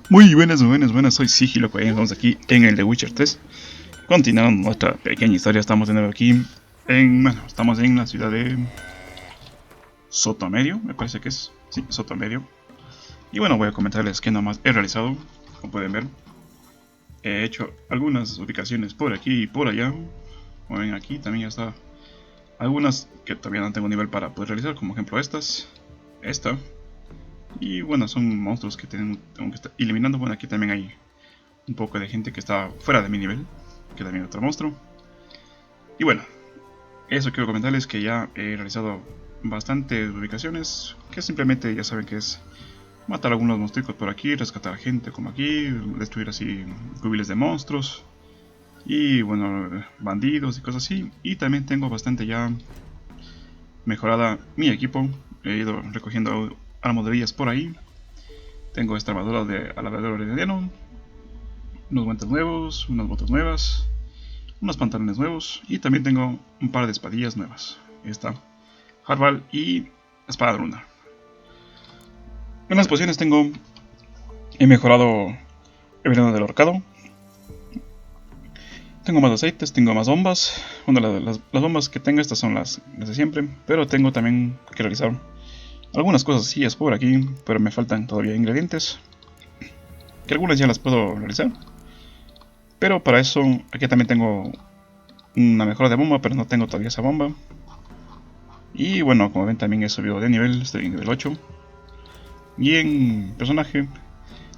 Muy buenas, soy Sigiloco Games, estamos aquí en el The Witcher 3. Continuando nuestra pequeña historia, estamos de nuevo aquí estamos en la ciudad de Sotomedio, me parece que es, sí, Sotomedio. Y bueno, voy a comentarles que nomás he realizado, como pueden ver. He hecho algunas ubicaciones por aquí y por allá. Como ven aquí, también ya está algunas que todavía no tengo nivel para poder realizar, como ejemplo esta. Y bueno, son monstruos que tengo que estar eliminando. Bueno, aquí también hay un poco de gente que está fuera de mi nivel, que también otro monstruo. Y bueno, eso quiero comentarles, que ya he realizado bastantes ubicaciones, que simplemente ya saben que es matar algunos monstruos por aquí, rescatar gente como aquí, destruir así cubiles de monstruos y bueno, bandidos y cosas así. Y también tengo bastante ya mejorada mi equipo. He ido recogiendo armadurillas por ahí. Tengo esta armadura de alabrador herediano, unos guantes nuevos, unas botas nuevas, unos pantalones nuevos y también tengo un par de espadillas nuevas. Esta Hardball y espada de runa. En las pociones he mejorado el veneno del ahorcado. Tengo más aceites, tengo más bombas. Bueno, las bombas que tengo, estas son las de siempre, pero tengo también que realizar algunas cosas así por aquí, pero me faltan todavía ingredientes, que algunas ya las puedo realizar. Pero para eso, aquí también tengo una mejora de bomba, pero no tengo todavía esa bomba. Y bueno, como ven, también he subido de nivel, estoy en nivel 8. Y en personaje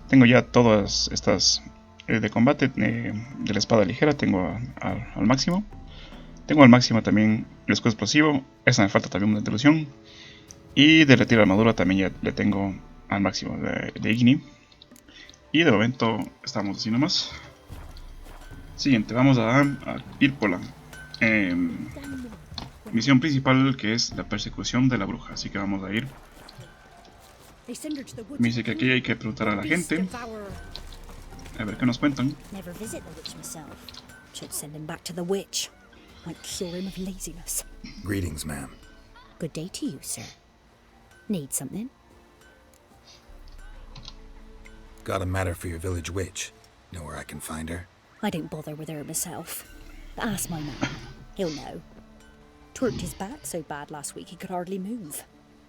tengo ya todas estas de combate de la espada ligera, tengo al máximo. Tengo al máximo también el escudo explosivo, esa me falta también una dilución. Y de retiro de armadura también ya le tengo al máximo de Igni. Y de momento estamos así nomás. Siguiente, vamos a ir por la misión principal, que es la persecución de la bruja. Así que vamos a ir. Me dice que aquí hay que preguntar a la gente, a ver qué nos cuentan. Greetings, ma'am. Good day to you, sir. Need something? Got a matter for your village witch. Know where I can find her? I don't bother with her myself. But ask my man. He'll know. Twerked his back so bad last week he could hardly move.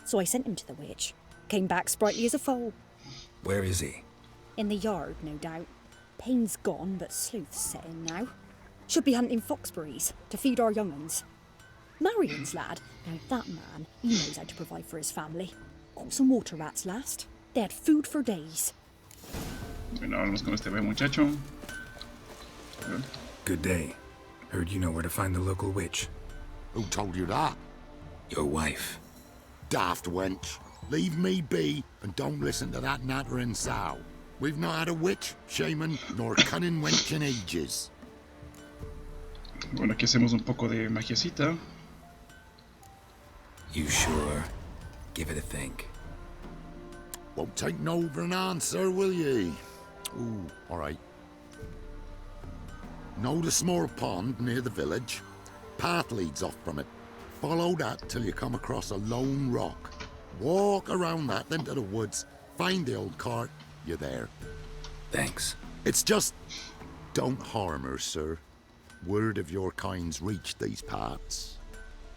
So I sent him to the witch. Came back sprightly as a foal. Where is he? In the yard, no doubt. Pain's gone, but sleuth's set in now. Should be hunting foxberries to feed our young'uns. Marion's lad. Now that man, he knows how to provide for his family. Got some water rats last. They had food for days. Bueno, vamos con este buen muchacho. Good day. Heard you know where to find the local witch. Who told you that? Your wife. Daft wench. Leave me be and don't listen to that nattering sow. We've not had a witch, shaman, nor cunning wench in ages. Bueno, aquí hacemos un poco de magiecita. You sure? Give it a think. Won't take no for an answer, will ye? Ooh, alright. Know the small pond near the village? Path leads off from it. Follow that till you come across a lone rock. Walk around that into the woods. Find the old cart. You're there. Thanks. It's just... don't harm her, sir. Word of your kind's reached these parts.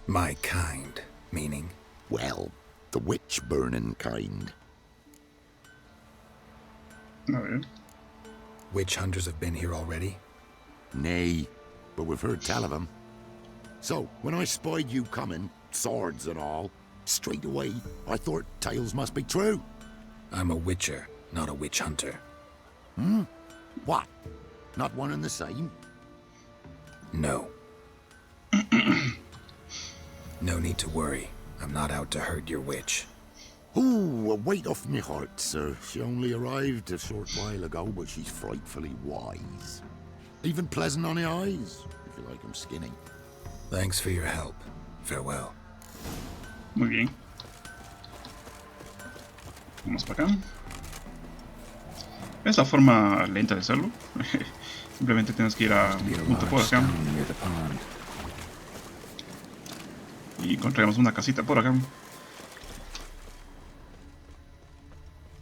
My kind, meaning? Well, the witch-burning kind. A ver. Witch hunters have been here already? Nay, but we've heard tell of them. So, when I spied you coming, swords and all, straight away I thought tales must be true. I'm a witcher, not a witch hunter. Hmm? What? Not one and the same? No. No need to worry. I'm not out to hurt your witch. Ooh, a weight off me heart, sir. She only arrived a short while ago, but she's frightfully wise. Even pleasant on the eyes, if you like 'em skinny. Thanks for your help. Farewell. Muy bien. Vamos para acá. Es la forma lenta de hacerlo. Simplemente tienes que ir a un punto por acá. Y encontraremos una casita por acá.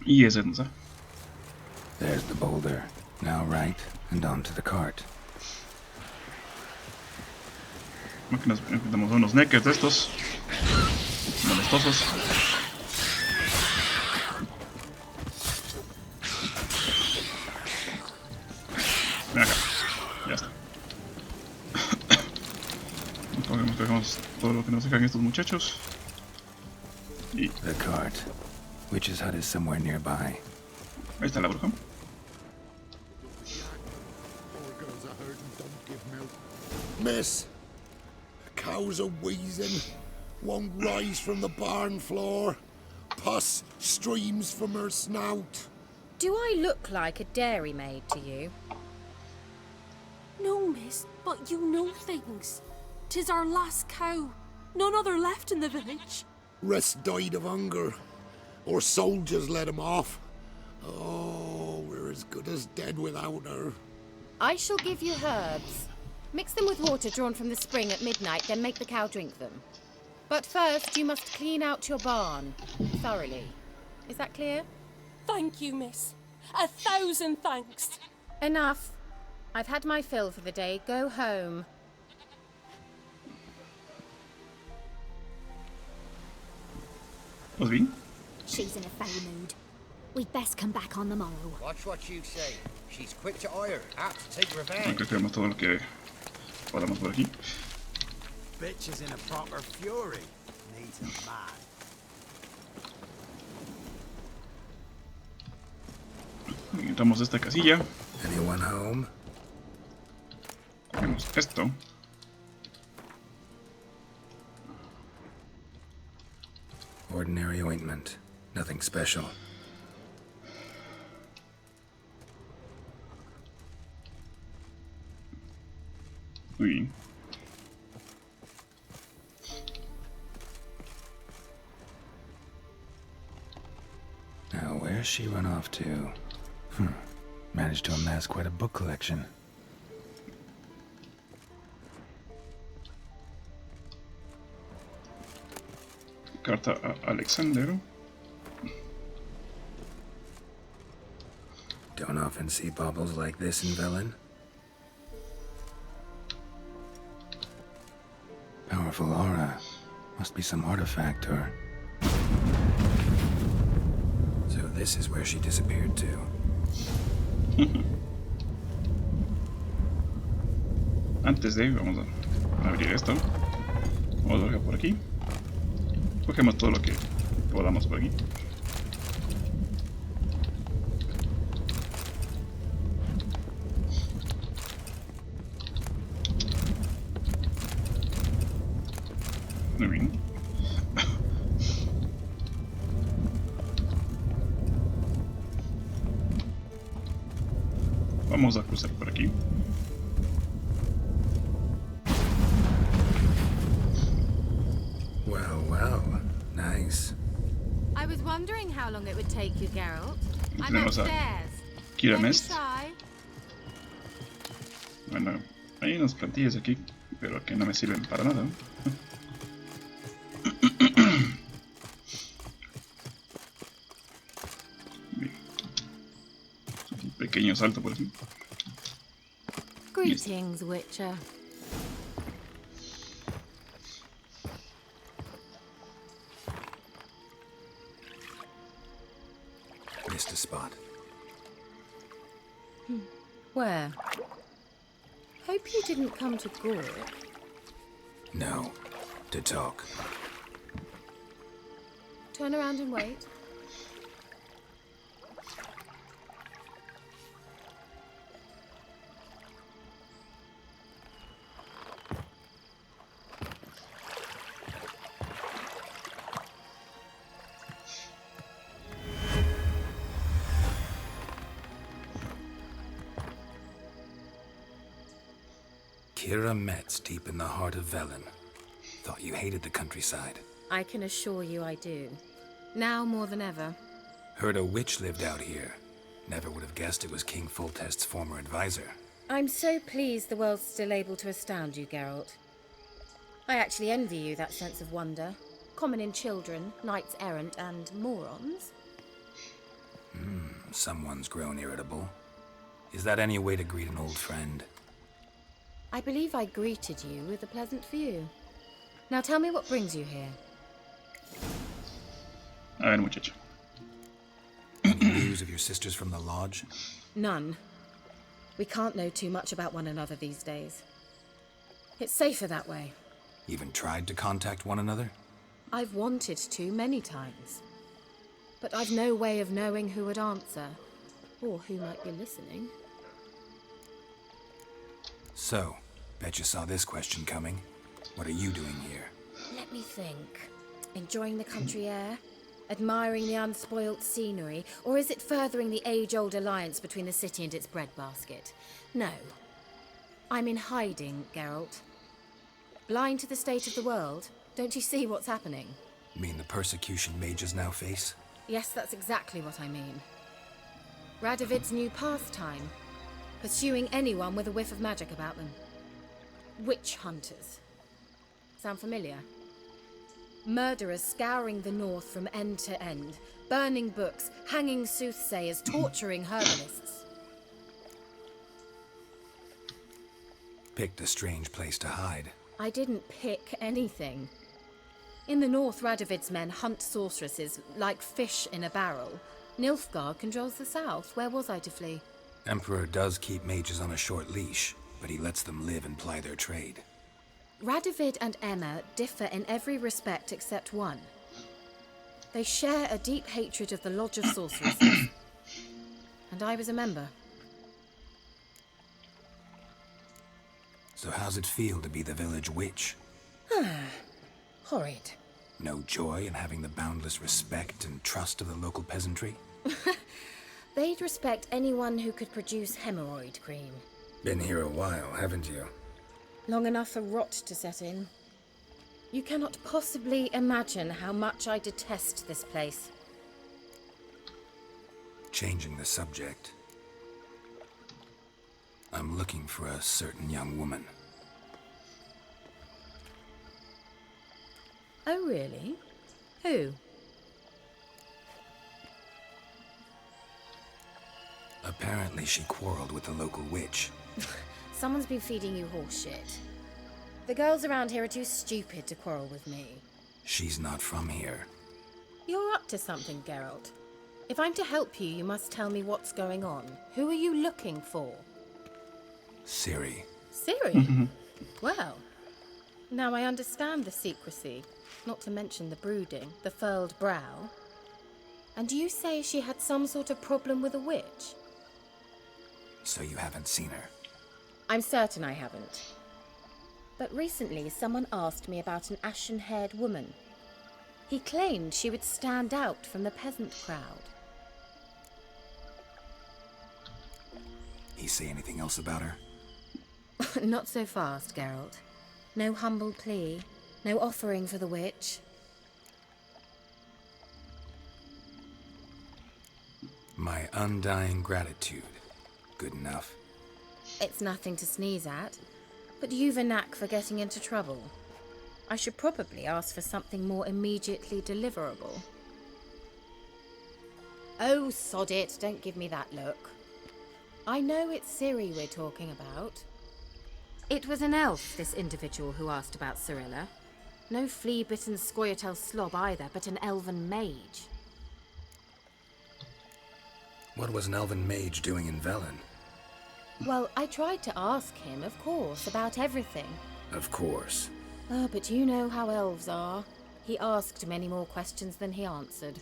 Y ese nos da. There's the boulder. Now right, and onto the cart. Aquí nos enfrentamos a unos neckers de estos. Molestosos. Ven acá. Ya está. Cogemos todo lo que nos dejan estos muchachos. Y The cart. Witch's hut is somewhere nearby. ahí está la bruja. Miss, cows are wheezing, won't rise from the barn floor. Pus streams from her snout. Do I look like a dairymaid to you? No, miss, but you know things. 'Tis our last cow. None other left in the village. Rest died of hunger, or soldiers let him off. Oh, we're as good as dead without her. I shall give you herbs. Mix them with water drawn from the spring at midnight, then make the cow drink them. But first, you must clean out your barn thoroughly. Is that clear? Thank you, miss. 1,000 thanks. Enough. I've had my fill for the day. Go home. ¿Os bien? She's in a foul mood. We'd best come back on the morrow. Watch what you say. She's quick to ire, apt to take revenge. Creo que vemos todo lo que podamos por aquí. Bitch is in a proper fury. Needs a man. Entramos a esta casilla. Anyone home? Vemos esto. Ordinary ointment. Nothing special. Muy bien. Now, where's she run off to? Managed to amass quite a book collection. Carta a Alexander. Don't often see baubles like this in Velen. Powerful aura. Must be some artifact or... So this is where she disappeared to. Antes de, vamos a abrir esto. Vamos a dejar por aquí. Cogemos todo lo que podamos por aquí. Muy bien. Vamos a cruzar por aquí. Well, nice. I was wondering how long it would take you, Geralt. I'm Tenemos a upstairs. Keira Don't be Metz. shy. Bueno, hay unas plantillas aquí, pero que no me sirven para nada. Bien. Un pequeño salto por aquí. Greetings, Witcher. Missed a spot. Where? Hope you didn't come to Gore. No. To talk. Turn around and wait. Keira Metz, deep in the heart of Velen. Thought you hated the countryside. I can assure you I do. Now more than ever. Heard a witch lived out here. Never would have guessed it was King Foltest's former advisor. I'm so pleased the world's still able to astound you, Geralt. I actually envy you that sense of wonder. Common in children, knights errant, and morons. Someone's grown irritable. Is that any way to greet an old friend? I believe I greeted you with a pleasant view. Now tell me what brings you here. A ver, muchacho. Any news of your sisters from the lodge? None. We can't know too much about one another these days. It's safer that way. Even tried to contact one another? I've wanted to many times. But I've no way of knowing who would answer, or who might be listening. So, bet you saw this question coming. What are you doing here? Let me think. Enjoying the country air? Admiring the unspoilt scenery? Or is it furthering the age-old alliance between the city and its breadbasket? No. I'm in hiding, Geralt. Blind to the state of the world? Don't you see what's happening? Mean the persecution mages now face? Yes, that's exactly what I mean. Radovid's new pastime. Pursuing anyone with a whiff of magic about them. Witch hunters. Sound familiar? Murderers scouring the north from end to end, burning books, hanging soothsayers, torturing herbalists. Picked a strange place to hide. I didn't pick anything. In the north, Radovid's men hunt sorceresses like fish in a barrel. Nilfgaard controls the south. Where was I to flee? Emperor does keep mages on a short leash, but he lets them live and ply their trade. Radovid and Emma differ in every respect except one. They share a deep hatred of the Lodge of Sorceresses. And I was a member. So how's it feel to be the village witch? Horrid. No joy in having the boundless respect and trust of the local peasantry? They'd respect anyone who could produce hemorrhoid cream. Been here a while, haven't you? Long enough for rot to set in. You cannot possibly imagine how much I detest this place. Changing the subject. I'm looking for a certain young woman. Oh, really? Who? Apparently she quarreled with the local witch. Someone's been feeding you horse shit. The girls around here are too stupid to quarrel with me. She's not from here. You're up to something, Geralt. If I'm to help you, you must tell me what's going on. Who are you looking for? Ciri. Ciri? Well, now I understand the secrecy, not to mention the brooding, the furled brow. And you say she had some sort of problem with a witch? So you haven't seen her? I'm certain I haven't. But recently, someone asked me about an ashen-haired woman. He claimed she would stand out from the peasant crowd. He say anything else about her? Not so fast, Geralt. No humble plea, no offering for the witch. My undying gratitude. Good enough. It's nothing to sneeze at, but you've a knack for getting into trouble. I should probably ask for something more immediately deliverable. Oh, sod it, don't give me that look. I know it's Ciri we're talking about. It was an elf, this individual who asked about Cirilla. No flea-bitten Scoia'tael slob either, but an elven mage. What was an elven mage doing in Velen? Well, I tried to ask him, of course, about everything. Of course. Oh, but you know how elves are. He asked many more questions than he answered.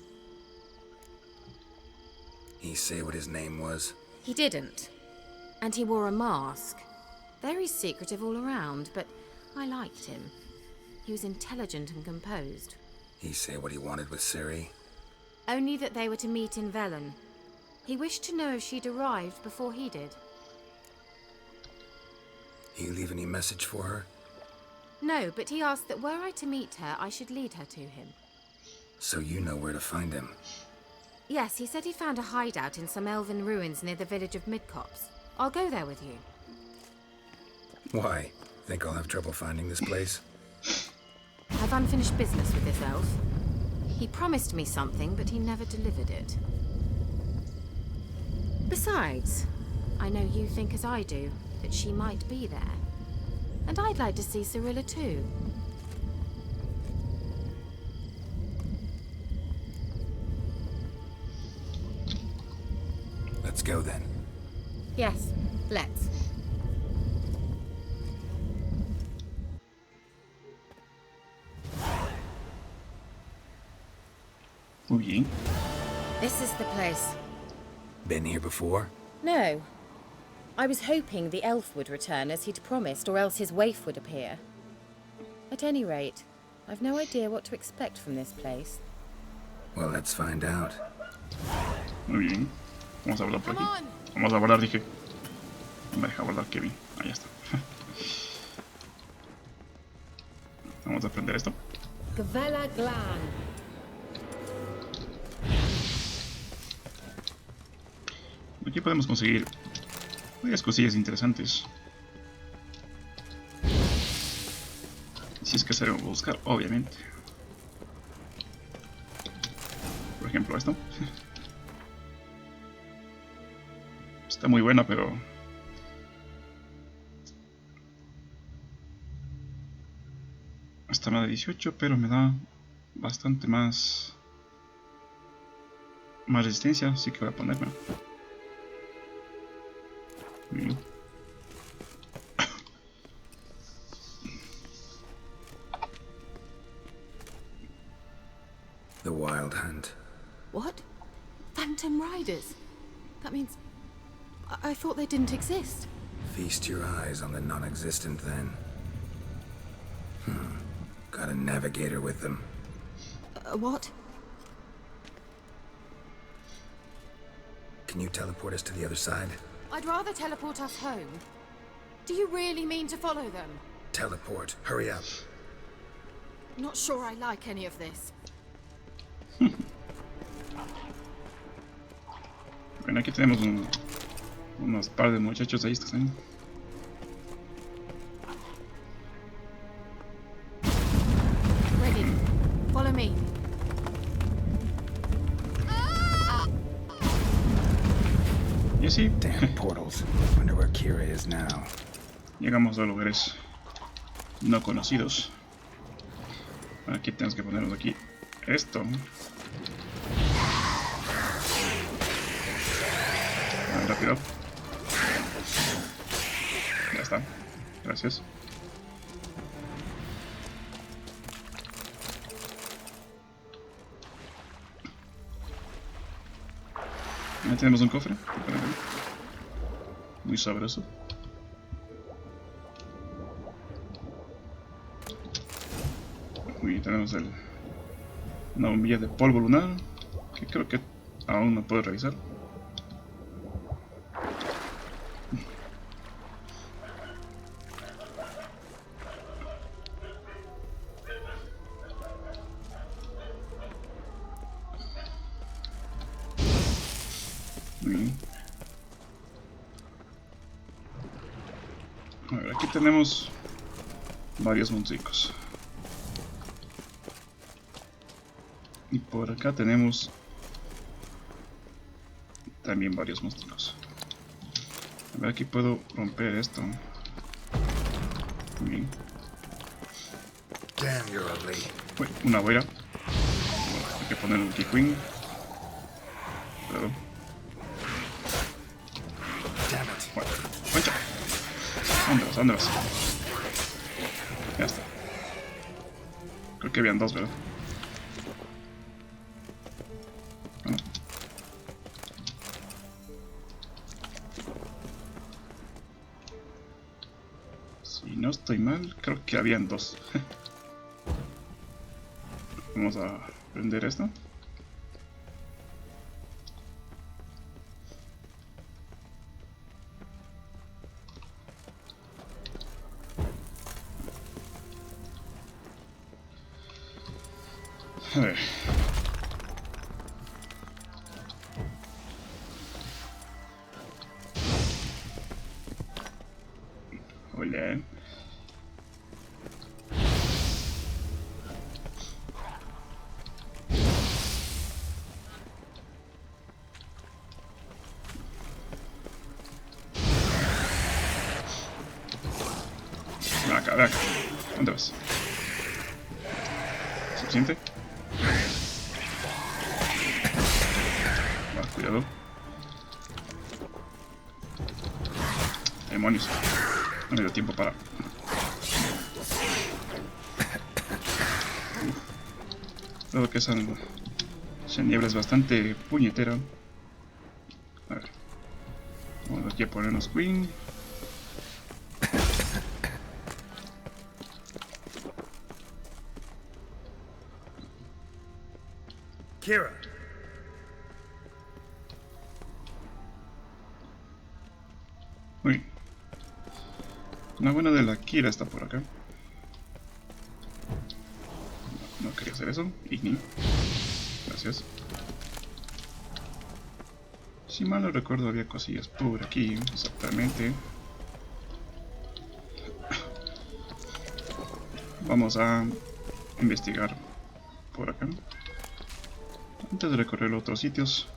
He say what his name was? He didn't. And he wore a mask. Very secretive all around, but I liked him. He was intelligent and composed. He say what he wanted with Ciri? Only that they were to meet in Velen. He wished to know if she'd arrived before he did. He leave any message for her? No, but he asked that were I to meet her, I should lead her to him. So you know where to find him? Yes, he said he'd found a hideout in some elven ruins near the village of Midcopse. I'll go there with you. Why? Think I'll have trouble finding this place? I've unfinished business with this elf. He promised me something, but he never delivered it. Besides, I know you think as I do, that she might be there. And I'd like to see Cirilla too. Let's go then. Yes, let's. Muy bien. This is the place. Been here before? No. I was hoping the elf would return as he'd promised, or else his waif would appear. At any rate, I've no idea what to expect from this place. Well, let's find out. Muy bien. Vamos a guardar por Come aquí. on. Vamos a guardar, dije. No me deja guardar Kevin. Ahí está. Vamos a aprender esto. Gavella Glan. Aquí podemos conseguir varias cosillas interesantes. Si es que sabemos buscar, obviamente. Por ejemplo, esto. Está muy buena, pero... Está más de 18, pero me da bastante más resistencia, así que voy a ponerme. Bien. The Wild Hunt. What? Phantom Riders? That means... I thought they didn't exist. Feast your eyes on the non-existent then. Got a navigator with them. What? Can you teleport us to the other side? I'd rather teleport us home. Do you really mean to follow them? Teleport. Hurry up. Not sure I like any of this. Bueno, aquí tenemos unos par de muchachos ahí están. Ready. Follow me. Y así Damn portals. Wonder where Keira is now. llegamos a lugares no conocidos. Aquí tenemos que ponernos aquí esto. Rápido. Ya está. Gracias. Ya tenemos un cofre. Muy sabroso. Muy bien, tenemos una bombilla de polvo lunar, que creo que aún no puedo revisar. Muy bien. A ver, aquí tenemos varios monstruos. Y por acá tenemos también varios monstruos. A ver, aquí puedo romper esto. Muy bien. Damn, you're ugly. Uy, una boira. Hay que poner un Queen. Pero... Damn it. Bueno, concha. ¿Dónde vas? Ya está. Creo que habían dos, ¿verdad? Ah, no. Si no estoy mal, creo que habían dos. Vamos a prender esto. A ver. Hola. ven acá. ¿Dónde vas? ¿Suficiente? Va, cuidado. Demonios. No me dio tiempo para... Creo que esa niebla es bastante puñetera. A ver. Vamos aquí a ponernos Queen. Keira. Muy bien. Una buena de la Keira está por acá. No quería hacer eso. Igni. Gracias. Si mal no recuerdo había cosillas por aquí. Exactamente. Vamos a investigar por acá. Antes de recorrer otros sitios,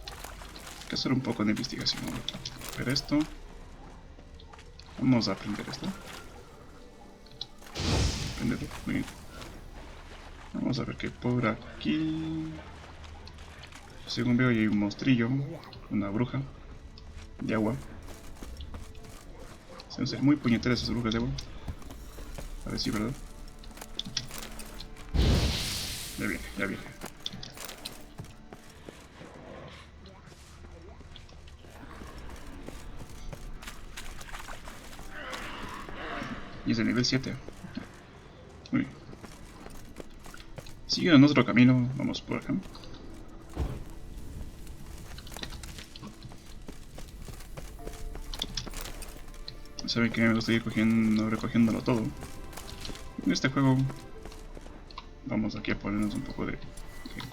hay que hacer un poco de investigación. Ver esto. Vamos a aprender esto. Aprenderlo. Muy bien. Vamos a ver qué por aquí. Según veo, hay un monstrillo, una bruja de agua. Se ser muy puñeteras esas brujas de agua. A ver si, ¿verdad? Ya viene, ya viene. Y es de nivel 7. Muy bien. Siguiendo nuestro camino, vamos por acá. Saben que me gusta ir recogiéndolo todo. En este juego vamos aquí a ponernos un poco de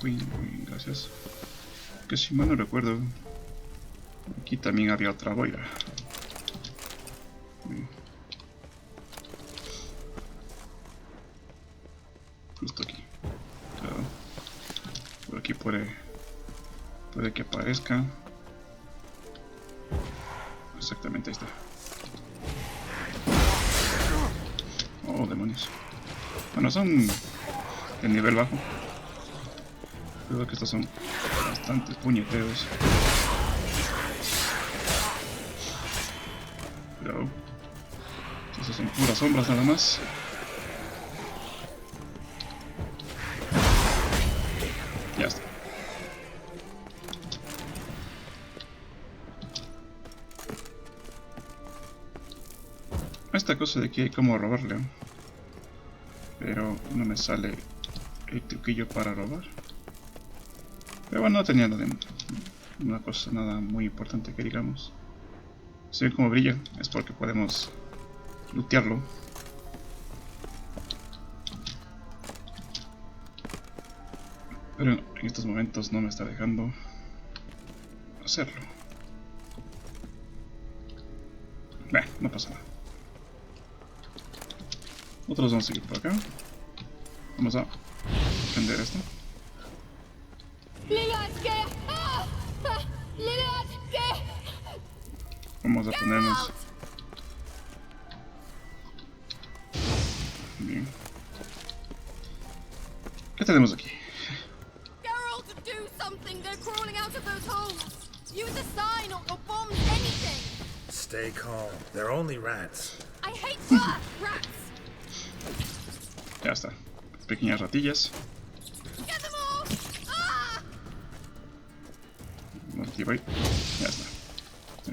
Queen, gracias. Que si mal no recuerdo, aquí también había otra boira. Justo aquí. Claro. Por aquí puede que aparezca. Exactamente, ahí está. Oh, demonios. Bueno, son de nivel bajo. Creo que estos son bastante puñeteros. Cuidado. Estos son puras sombras nada más. Ya está. Esta cosa de aquí hay como robarle. Pero no me sale el truquillo para robar. Pero bueno, no tenía una cosa nada muy importante que digamos. Si ven como brilla, es porque podemos lootearlo. Pero en estos momentos no me está dejando hacerlo. Bueno, no pasa nada. Nosotros vamos a seguir por acá. Vamos a prender esto. Vamos a ponernos... Bien. ¿Qué tenemos aquí? Stay calm. They're only rats. I hate rats. Ya está. Pequeñas ratillas. Get them all. Ah! Vamos a activar ahí. Ya está.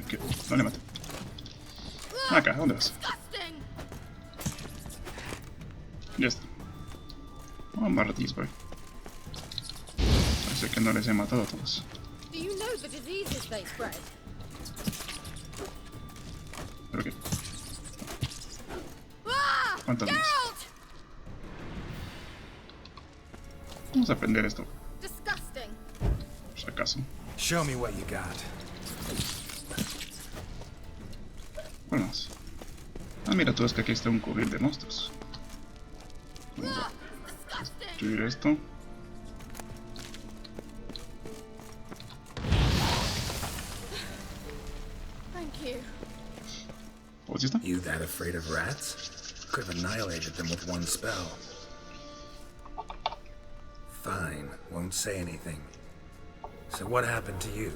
Okay. No le mato. Acá, ¿dónde vas? Disgusting. Ya está. Oh, más ratillas por ahí. Parece que no les he matado a todos. Do you know the diseases they spread? ¿Pero qué? Ah! ¿Cuántas más? Geralt! Vamos a aprender esto, Disgusting. por si acaso. Show me what you got. ¿Cuál más? Ah, mira tú, es que aquí está un cubil de monstruos. Vamos a destruir esto. Thank you. ¿O sí está? You that afraid of rats? Could have annihilated them with one spell. Fine, won't say anything. So what happened to you?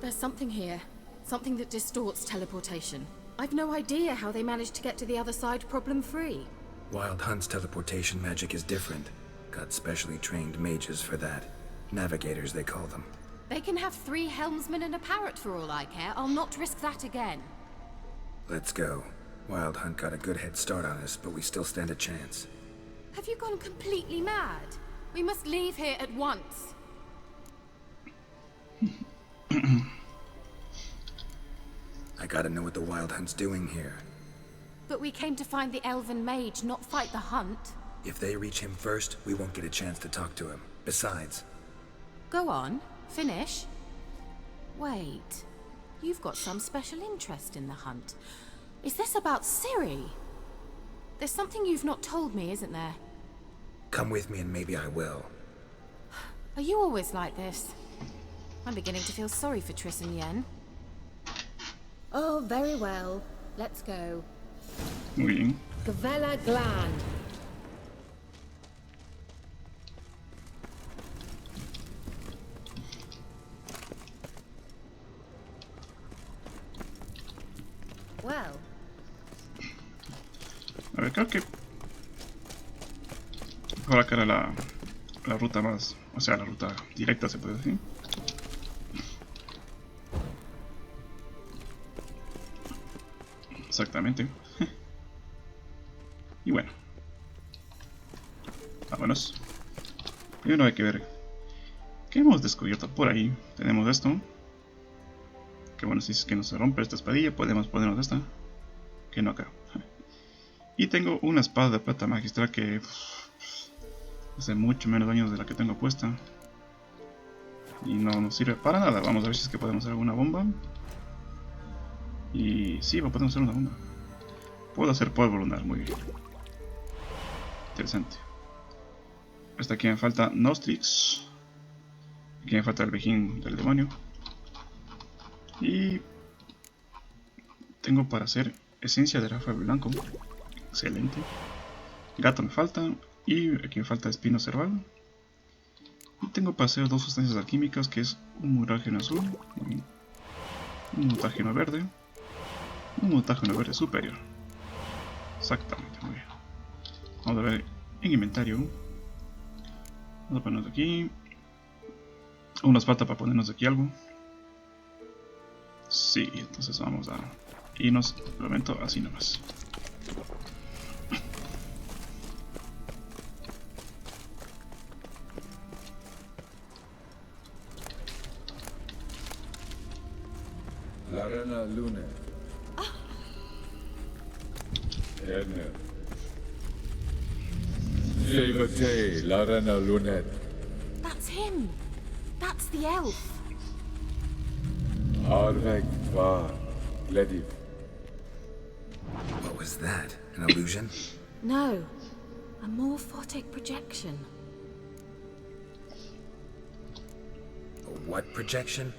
There's something here. Something that distorts teleportation. I've no idea how they managed to get to the other side problem-free. Wild Hunt's teleportation magic is different. Got specially trained mages for that. Navigators, they call them. They can have 3 helmsmen and a parrot for all I care. I'll not risk that again. Let's go. Wild Hunt got a good head start on us, but we still stand a chance. Have you gone completely mad? We must leave here at once. I gotta know what the Wild Hunt's doing here. But we came to find the elven mage, not fight the hunt. If they reach him first, we won't get a chance to talk to him. Besides... Go on, finish. Wait, you've got some special interest in the hunt. Is this about Ciri? There's something you've not told me, isn't there? Come with me and maybe I will. Are you always like this? I'm beginning to feel sorry for Triss and Yen. Oh, very well. Let's go. Muy bien. Gavella Glan. Well. A ver, creo que por acá era la ruta más, o sea, la ruta directa, se puede decir. Exactamente. Y bueno, vámonos. Primero hay que ver qué hemos descubierto por ahí. Tenemos esto. Que bueno, si es que no se rompe esta espadilla, podemos ponernos esta. Que no acá. Y tengo una espada de plata magistral que hace mucho menos daño de la que tengo puesta. Y no nos sirve para nada. Vamos a ver si es que podemos hacer alguna bomba. Y sí, podemos hacer una bomba. Puedo hacer polvo lunar, muy bien. Interesante. Hasta aquí me falta Nostrix. Aquí me falta el vejín del demonio. Y tengo para hacer esencia de Rafael Blanco. Excelente. Gato me falta. Y aquí me falta espino cerval. Y tengo para hacer 2 sustancias alquímicas, que es un mutágeno azul, un mutágeno verde, un mutágeno verde superior. Exactamente, muy bien. Vamos a ver en inventario. Vamos a ponernos aquí. Aún nos falta para ponernos aquí algo. Sí, entonces vamos a irnos de momento así nomás. La Reina Luna. Erne. Save La Reina Lunet. That's him. That's the elf. Arvek va Lediv. What was that? An illusion? No, a morphotic projection. A what projection?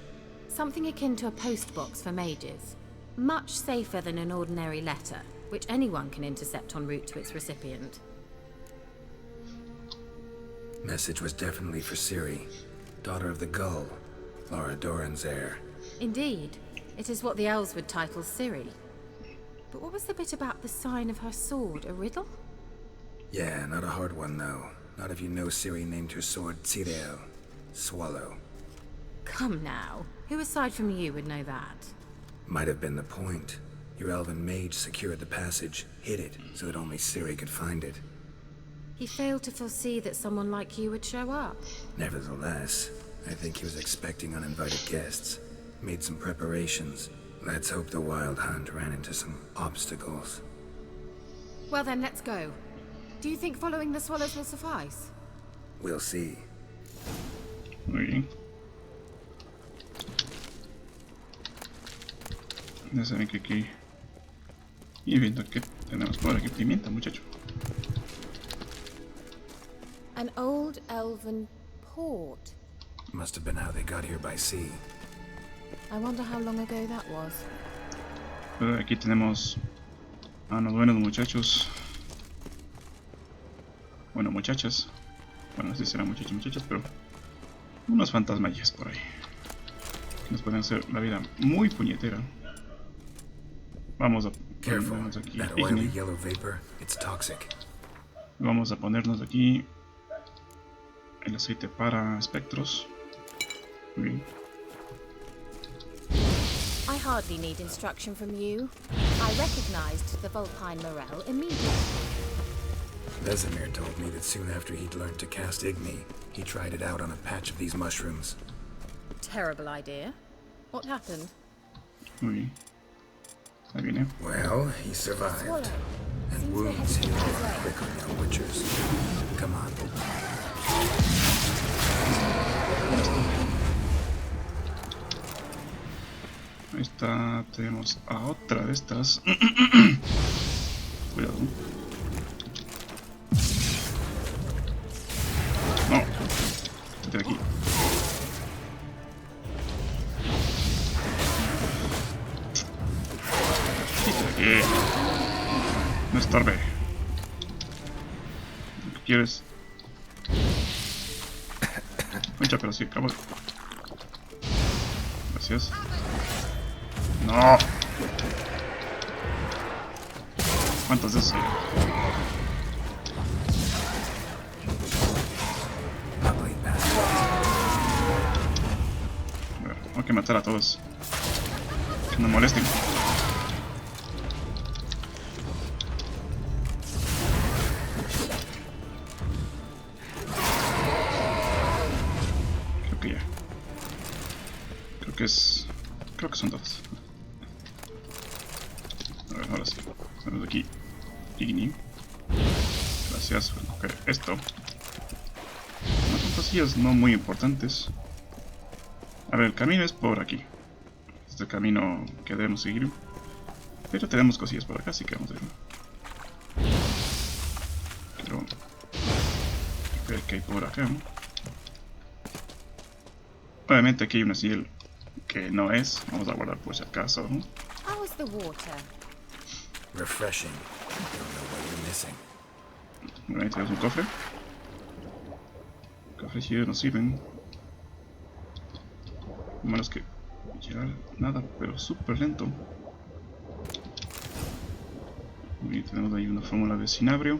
Something akin to a postbox for mages. Much safer than an ordinary letter, which anyone can intercept en route to its recipient. Message was definitely for Ciri, daughter of the Gull, Laura Doran's heir. Indeed, it is what the elves would title Ciri. But what was the bit about the sign of her sword, a riddle? Yeah, not a hard one though. Not if you know Ciri named her sword Tsirel, Swallow. Come now, who aside from you would know that? Might have been the point. Your elven mage secured the passage, hid it, so that only Ciri could find it. He failed to foresee that someone like you would show up. Nevertheless, I think he was expecting uninvited guests. Made some preparations. Let's hope the Wild Hunt ran into some obstacles. Well then, let's go. Do you think following the swallows will suffice? We'll see. Muy bien. Ya saben que aquí... Y viendo que tenemos por aquí pimienta, muchacho. An old elven port. Must have been how they got here by sea. I wonder how long ago that was. Pero aquí tenemos a los buenos muchachos. Bueno, muchachas. Bueno, no sé si serán muchachos, muchachas, pero unos fantasmallas por ahí. Que nos pueden hacer la vida muy puñetera. Vamos a ponernos aquí That oily Igni. yellow vapor, it's toxic. Vamos a ponernos aquí el aceite para espectros. Muy bien. I hardly need instruction from you. I recognized the Vulpine Morel immediately. Vesemir told me that soon after he'd learned to cast Igni, he tried it out on a patch of these mushrooms. Terrible idea. What happened? Muy bien. Ahí viene. Well, he survived. Swallow. And Seems wounds to heal have his way. quick on young witchers. Come on. Ahí está. Tenemos a otra de estas. Cuidado. No. Quítate de aquí. Quítate de aquí. No estorbe. Lo que quieres. Concha, pero sí, acabo de... Gracias. No. ¿Cuántos de esos hay? Ugly bastard. A ver, tengo que matar a todos. Que no molesten. Creo que ya. Creo que son todos. A ver, ahora sí. Tenemos aquí Igni. Gracias por coger esto. No son cosillas no muy importantes. A ver, el camino es por aquí. Este es el camino que debemos seguir. Pero tenemos cosillas por acá, así que vamos a ver. Quiero ver qué hay por acá. Obviamente aquí hay una señal que no es. Vamos a guardar por si acaso, ¿no? How is the water? Refreshing. Don't know what you're missing. Bueno, ahí tenemos un cofre. Cofrecillos nos sirven. Lo malo es que llegar nada, pero súper lento. Muy bien, tenemos ahí una fórmula de cinabrio.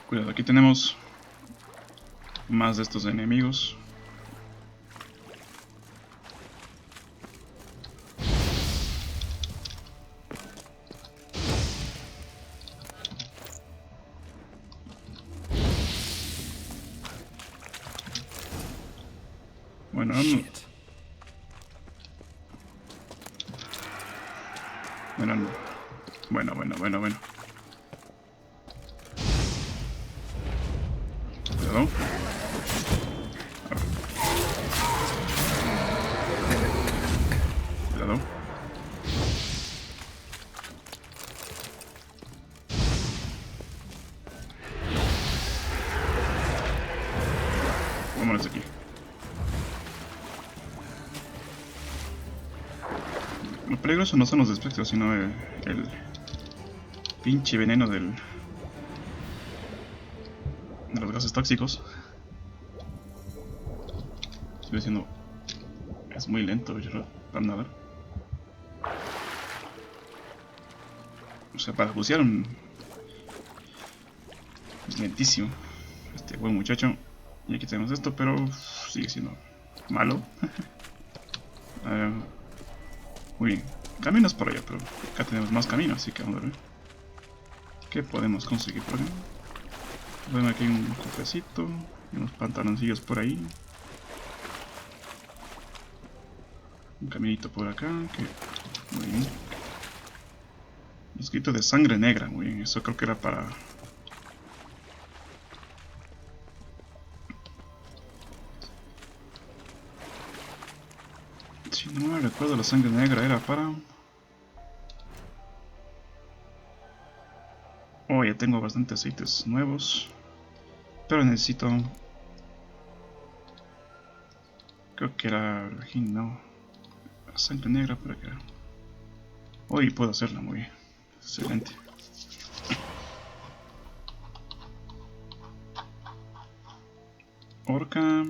Cuidado, aquí tenemos más de estos enemigos. Bueno, no. Shit. Bueno. Cuidado. Cuidado. Vámonos de aquí. Lo peligroso no son los espectros, sino el pinche veneno de los gases tóxicos. Estoy diciendo, es muy lento para nadar. O sea, para bucear es lentísimo este buen muchacho. Y aquí tenemos esto, pero sigue siendo malo. Muy bien, caminos por allá, pero acá tenemos más caminos, así que vamos a ver qué podemos conseguir por acá. Bueno, aquí hay un cofrecito y unos pantaloncillos por ahí. Un caminito por acá, que muy bien. Mosquito de sangre negra, muy bien, eso creo que era para... Si no me recuerdo, la sangre negra era para... Oh, ya tengo bastantes aceites nuevos. Pero necesito... Creo que era... no. sangre negra por acá. Hoy puedo hacerla muy bien. Excelente. Orca.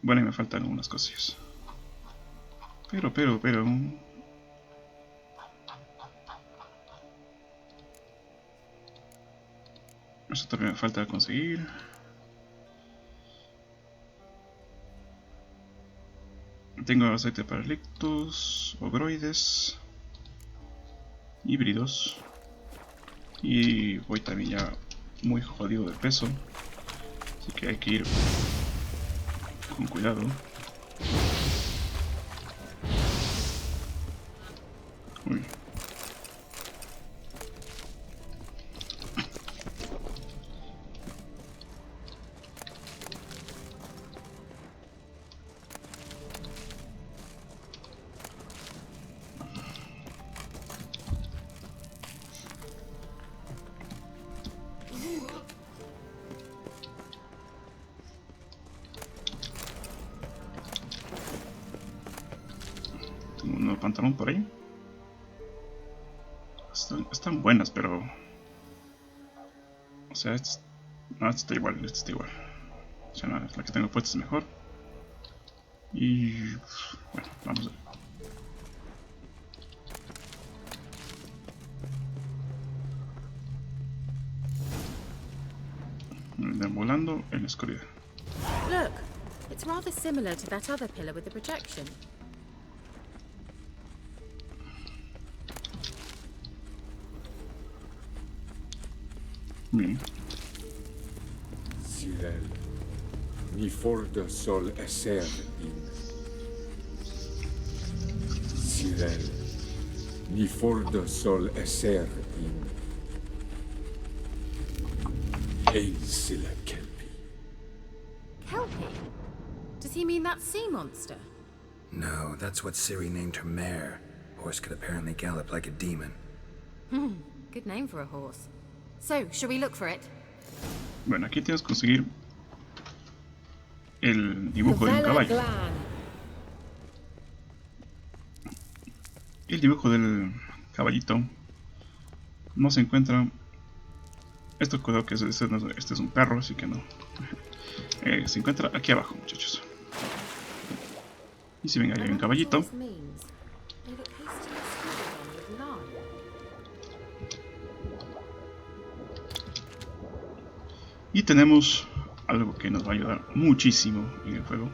Bueno, y me faltan algunas cosillas. Pero. Eso también me falta conseguir. Tengo aceite para lictus, ogroides, híbridos. Y voy también ya muy jodido de peso. Así que hay que ir con cuidado. Uy. Tengo un pantalón por ahí. Están buenas, pero... O sea, no, esta está igual, esta está igual. O sea, no, la que tengo puesta es mejor. Y... Bueno, vamos a ver. Volando en la oscuridad. Look, it's rather similar to that other pillar with the projection. Bien. Sirel. Ni forda sol hacer in. Sirel. Ni forda sol hacer in. Silla Kelpie. Kelpie? Does he mean that sea monster? No, that's what Ciri named her mare. Horse could apparently gallop like a demon. Good name for a horse. So, shall we look for it? Bueno, aquí tienes que conseguir el dibujo de un caballo. El dibujo del caballito no se encuentra. Esto creo que este es un perro, así que no. Se encuentra aquí abajo, muchachos. Y si ven, ahí hay un caballito. Y tenemos algo que nos va a ayudar muchísimo en el juego.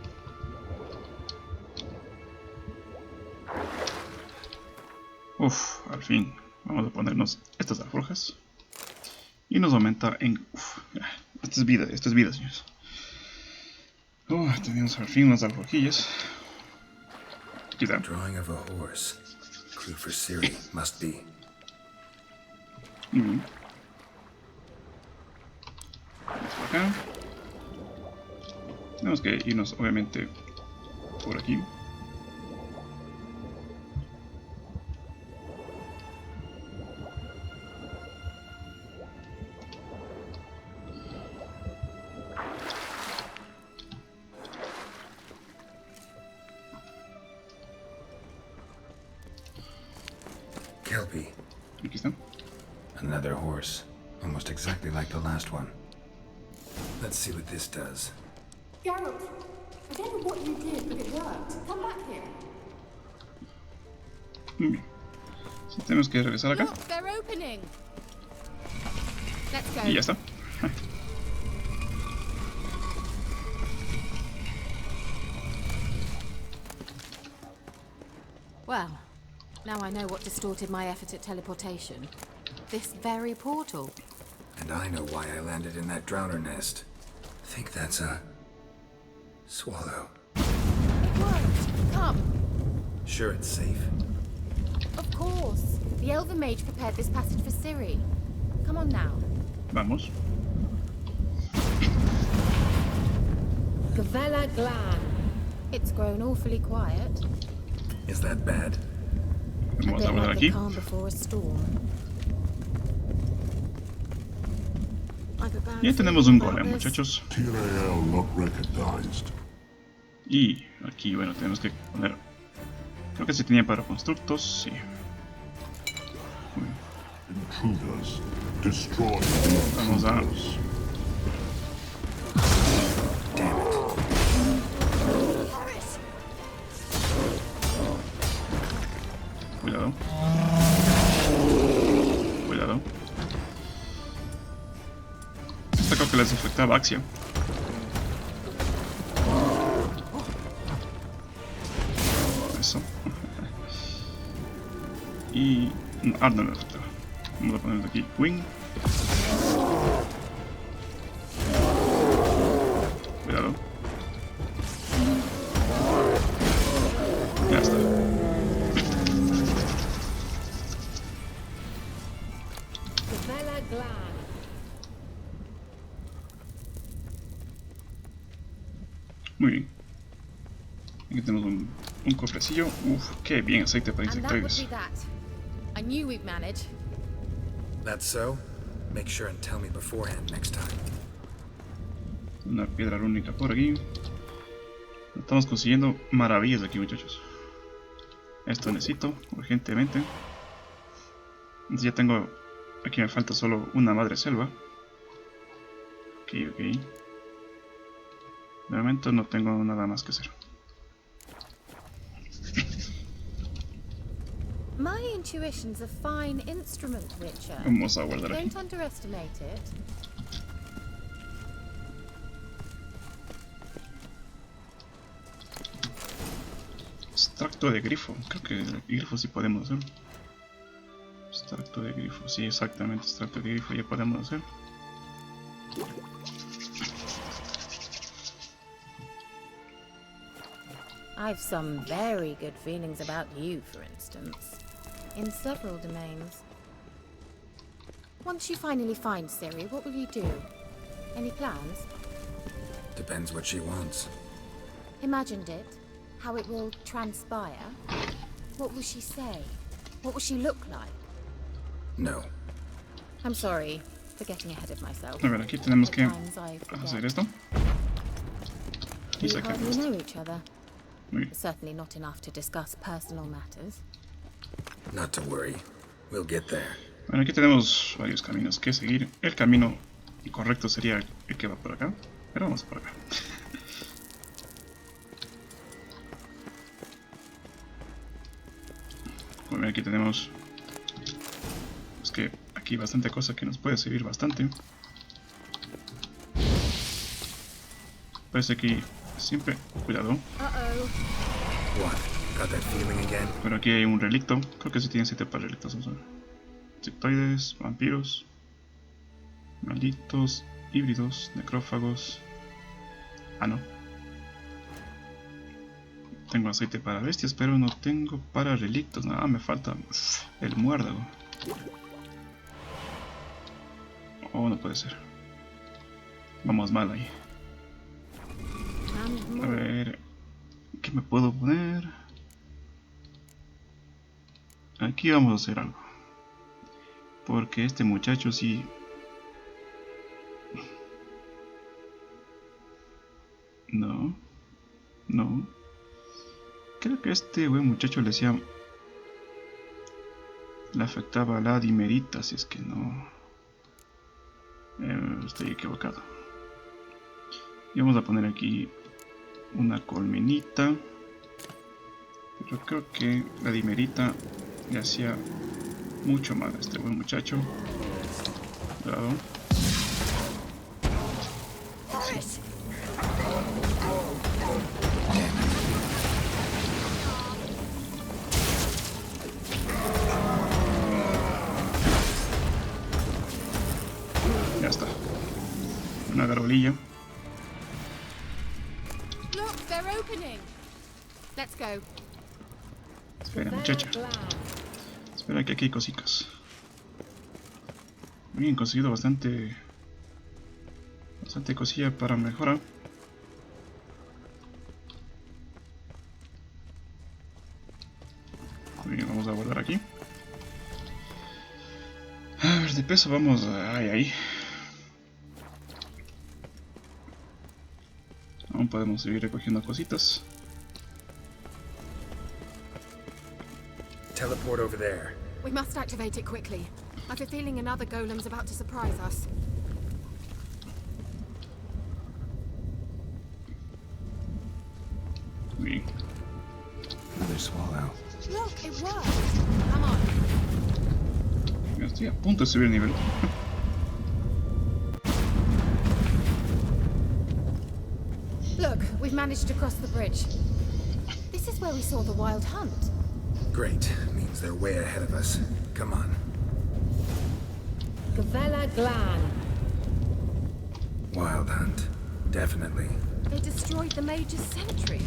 Uf, al fin. Vamos a ponernos estas alforjas. Y nos aumenta en... Uf, esto es vida, señores. Tenemos al fin unas alforjillas. Aquí está. Drawing of a horse. Clue for Ciri must be. Vamos por acá. Tenemos que irnos obviamente por aquí. Kelpie. Aquí está. Another horse. Almost exactly like the last one. Let's see what this does. Geralt, I don't know what you did, but it worked. Come back here. Muy bien. Sí, tenemos que regresar acá. Look, they're opening. Let's go. Y ya está. Well, now I know what distorted my effort at teleportation. This very portal. And I know why I landed in that drowner nest. I think that's a... swallow. It worked. Come. Sure it's safe. Of course. The Elven Mage prepared this passage for Ciri. Come on now. Vamos. Gavella Glan. It's grown awfully quiet. Is that bad? A Vamos bit a volver like aquí. the calm before a storm. Y ahí tenemos un golem, muchachos. TLL not recognized. Y aquí, bueno, tenemos que poner Creo que se tenía para constructos, sí. Intruders, destroy Vamos a... Cuidado. Cuidado. Esta creo que les afectaba Axia. Eso. Y... no le afectaba. Vamos a poner aquí Wing. Cuidado. Ya está. Muy bien. Aquí tenemos un cofrecillo. Uf, qué bien, aceite para And that would insectoides. be that. I knew we'd manage. That's so? Make sure and tell me beforehand next time. Una piedra única por aquí. Estamos consiguiendo maravillas aquí, muchachos. Esto necesito urgentemente. Entonces ya tengo... Aquí me falta solo una madre selva. Ok. De momento no tengo nada más que hacer. My intuition's a fine instrument, Witcher. Vamos a guardar aquí. Don't underestimate it. Extracto de grifo. Creo que el grifo sí podemos hacer. Extracto de grifo. Sí, exactamente. Extracto de grifo ya podemos hacer. I've some very good feelings about you, for instance. In several domains. Once you finally find Ciri, what will you do? Any plans? Depends what she wants. Imagined it? How it will transpire? What will she say? What will she look like? No. I'm sorry for getting ahead of myself. A ver, aquí tenemos que At times I forget. hacer esto. Y We sacar hardly esto. know each other. Muy bien. Certainly not enough to discuss personal matters. Not to worry. We'll get there. Bueno, aquí tenemos varios caminos que seguir. El camino correcto sería el que va por acá. Pero vamos por acá. Bueno, aquí tenemos... Es que aquí bastante cosa que nos puede servir bastante. Parece que siempre... Cuidado. What? Got that feeling again? Pero aquí hay un relicto. Creo que sí tiene 7 para relictos. Vamos a ver. Insectoides, vampiros, malditos, híbridos, necrófagos. Ah, no. Tengo aceite para bestias, pero no tengo para relictos. Nada, me falta el muérdago. Oh, no puede ser. Vamos mal ahí. A ver, ¿qué me puedo poner? Aquí vamos a hacer algo. Porque este muchacho sí... No. Creo que este buen muchacho le decía... Le afectaba a la dimerita, si es que no... estoy equivocado. Y vamos a poner aquí una colmenita. Pero creo que la dimerita le hacía mucho mal a este buen muchacho. Cuidado. Sí. Ya está. Una garbolilla. Look, they're opening. Let's go. Espera, muchacha. Espera, que aquí hay cositas. Bien, conseguido bastante cosilla para mejorar. Muy bien, vamos a guardar aquí. A ver, de peso vamos ahí. Aún podemos seguir recogiendo cositas. teleport over there. We must activate it quickly. I've a feeling another golem's about to surprise us. Muy bien. Another swallow. Look, it worked. Come on. Estoy a punto de subir el nivel. Look, we've managed to cross the bridge. This is where we saw the wild hunt. Great. Means they're way ahead of us. Come on. Gavella Glan. Wild hunt. Definitely. They destroyed the Mage's sentries.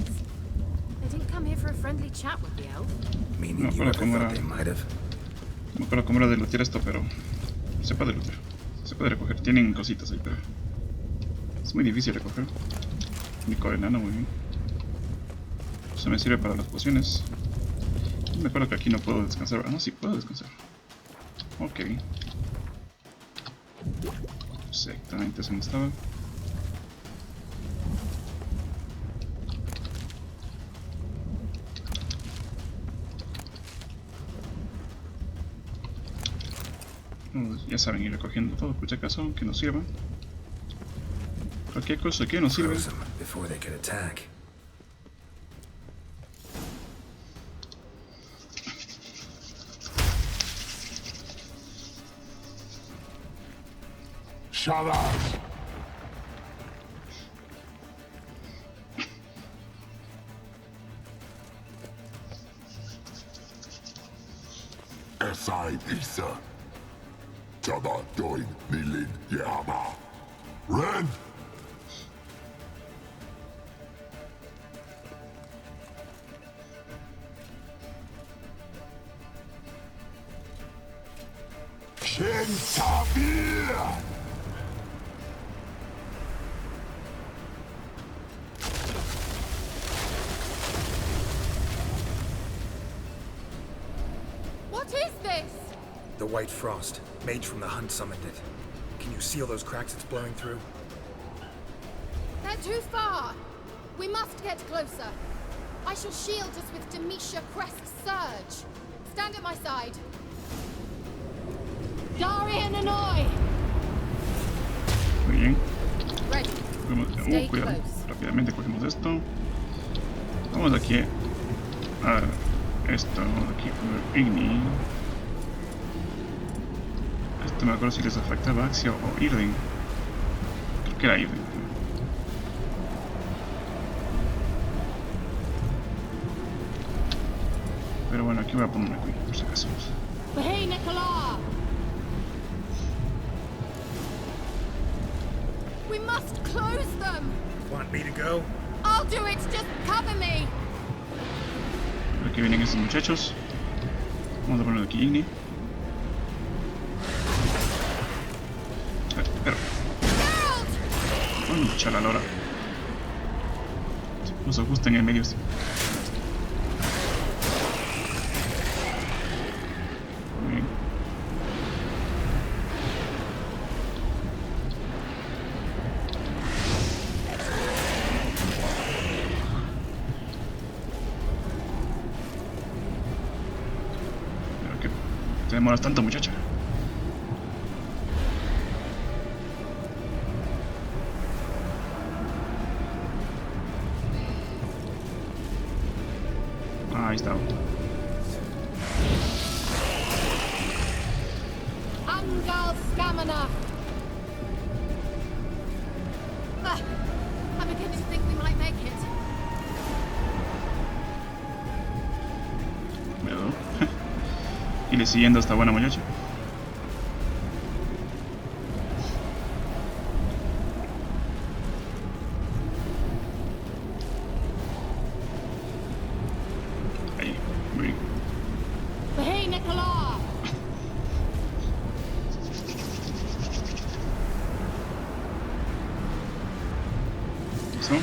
They didn't come here for a friendly chat with the elf. Meaning No, you pero ever ¿cómo thought era? they might have? No me acuerdo cómo era de lootear esto, pero se puede lootear. Se puede recoger. Tienen cositas ahí, pero es muy difícil recoger. Único enano, muy bien. Eso me sirve para las pociones. Me acuerdo que aquí no puedo descansar. Ah, no, sí puedo descansar. Ok. Exactamente, eso no estaba. Ya saben, ir recogiendo todo por si acaso que nos sirva. Cualquier cosa que nos sirva. Froze them before they could attack. Shalas! Esai Isa. Jabba doin nilin yama. Ren! Shin Tavir! What is this? The white frost. Mage from the hunt summoned it. Can you seal those cracks it's blowing through? They're too far. We must get closer. I shall shield us with Demetia Crest Surge. Stand at my side. Darian Annoy! Muy bien. Ready. Cogemos, cuidado. Rápidamente cogemos esto. Vamos aquí a esto. Aquí con el Igni. Esto no me acuerdo si les afectaba Axia o Irving. Creo que era Irving. Pero bueno, aquí voy a poner una Queen, por si acaso. Hey, Nicola! We must close them! Want me to go? I'll do it, just cover me! Aquí vienen estos muchachos. Vamos a poner aquí Igni. Pero. Concha la lora. Se puso justo en el medio. Muy bien. Pero que te demoras tanto, muchacha. Ahí está. Angal Stamina! I'm beginning to think we might make it. Cuidado. Y le siguiendo a esta buena muchacha. Ahí, muy bien. Hey, Nicola! Eso.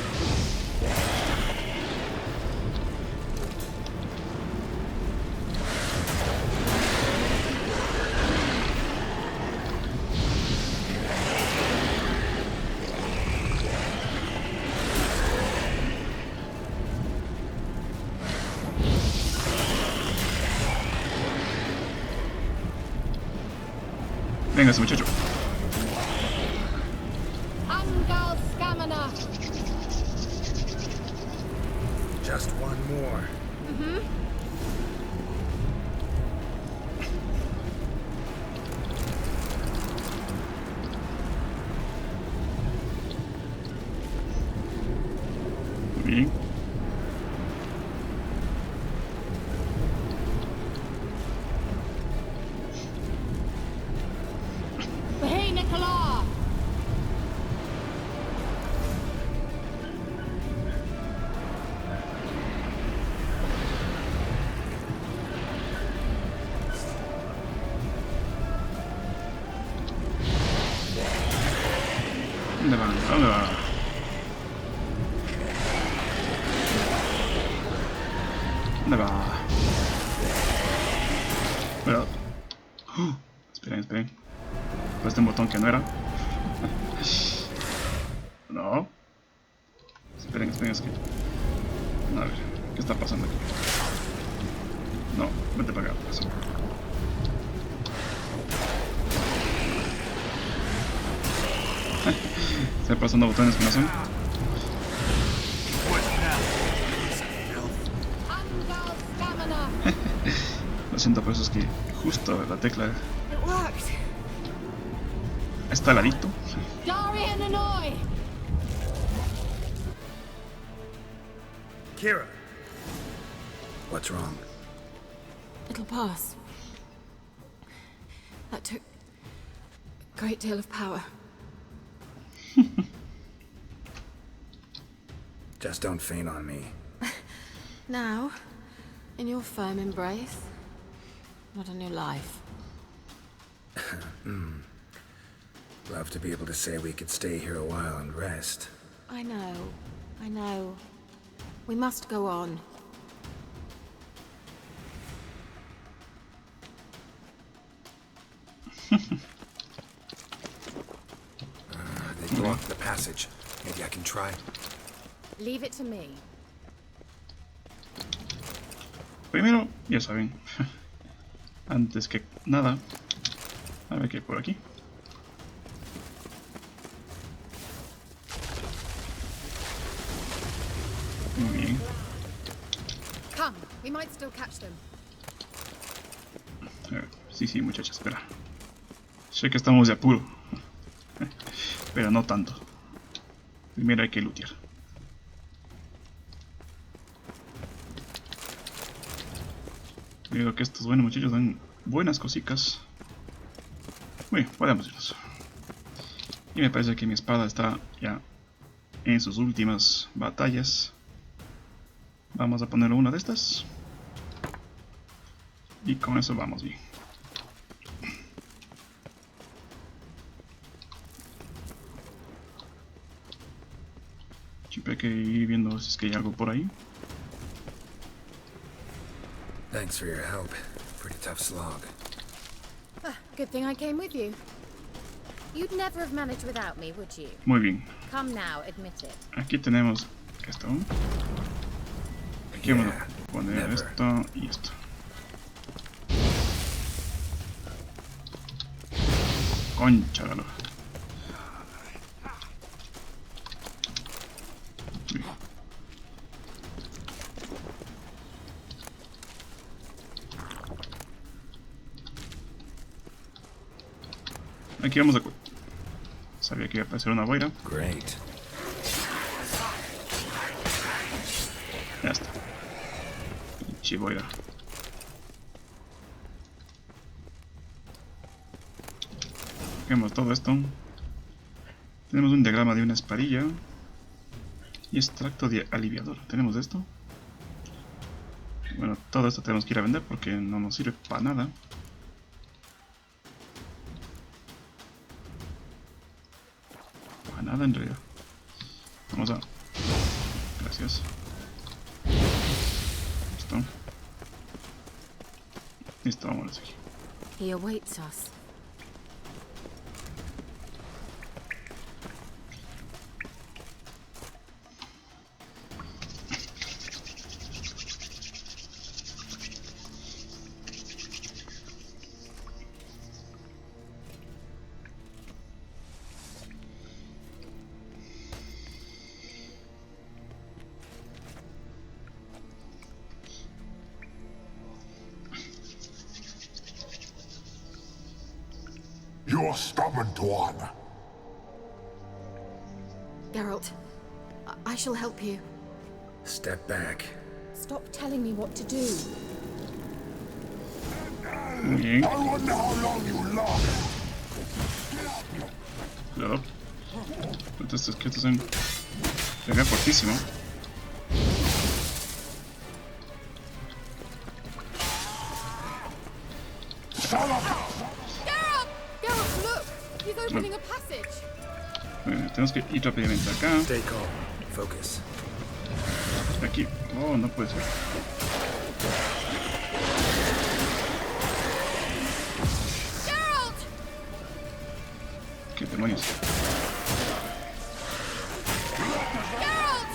Venga ese muchacho. Angal Scamina. Just one more. Bien. Hey, Nicola. ¿Dónde van? ¿Dónde va? ¿Dónde va? Cuidado. Esperen, esperen. Pues un botón que no era. No. Esperen, esperen, es que... A ver, ¿qué está pasando aquí? No, vete para acá. Pues. Estoy pasando botones que no son. Angal Scamina. Lo siento, por eso es que justo la tecla It worked. está al ladito. Darian Annoy. Keira! What's wrong? It'll pass. That took a great deal of power. Just don't faint on me. Now, in your firm embrace, not a new life. Love to be able to say we could stay here a while and rest. I know. We must go on. They blocked the passage. Maybe I can try. Leave it to me. Primero, ya saben, antes que nada, a ver qué hay por aquí. Muy bien. Come, we might still catch them. A ver, sí, muchachos, espera. Sé que estamos de apuro, pero no tanto. Primero hay que lootear. Digo que estos buenos muchachos dan buenas cositas. Bueno, podemos irnos. Y me parece que mi espada está ya en sus últimas batallas. Vamos a poner una de estas. Y con eso vamos bien. Siempre hay que ir viendo si es que hay algo por ahí. Thanks for your help. Pretty tough slog. Good thing I came with you. You'd never have managed without me, would you? Muy bien. Come now, admit it. Aquí tenemos esto. Aquí vamos a poner esto y esto. Concha, ¿no? Aquí vamos a... Sabía que iba a aparecer una boira. Great. Ya está. Pinche boira. Hacemos todo esto. Tenemos un diagrama de una espadilla. Y extracto de aliviador. ¿Tenemos esto? Bueno, todo esto tenemos que ir a vender porque no nos sirve para nada. Para nada en realidad. Vamos a... Gracias. Listo. Listo, vamos aquí. He awaits us. stubborn one. Geralt, I shall help you. Step back. Stop telling me what to do. Bien. I wonder how long you last. Cuidado. Que estos son... Pega fortísimo. Geralt, look! He's opening a passage. Tenemos que ir rápidamente acá. Stay calm. Focus. Aquí. Oh, no puede ser. Geralt! ¿Qué demonios? Geralt!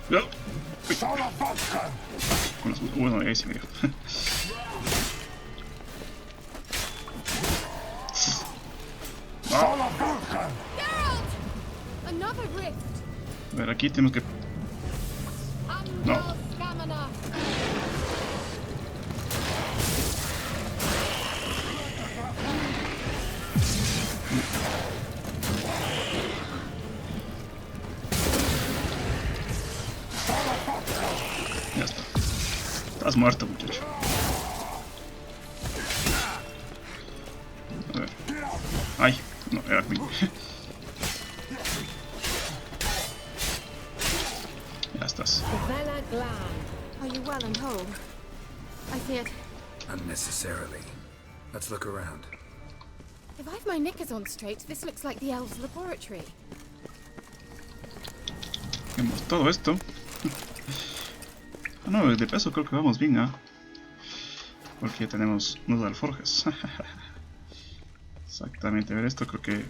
Cuidado. Salafatkan! Con las... Bueno, ahí sí me dio. Salafatkan! Geralt! Another rift. A ver, aquí tenemos que... No. Stamina. Ya está. Estás muerto, muchacho. A ver. Ay, no, era Queen. Ya estás. Vela Glan. Are you well and whole? I feared... Unnecessarily. Let's look around. If I've my knickers on straight, this looks like the elves' laboratory. Vemos todo esto. Ah, no, de peso creo que vamos bien, ¿ah? Porque tenemos unos alforjas. Exactamente, a ver esto, creo que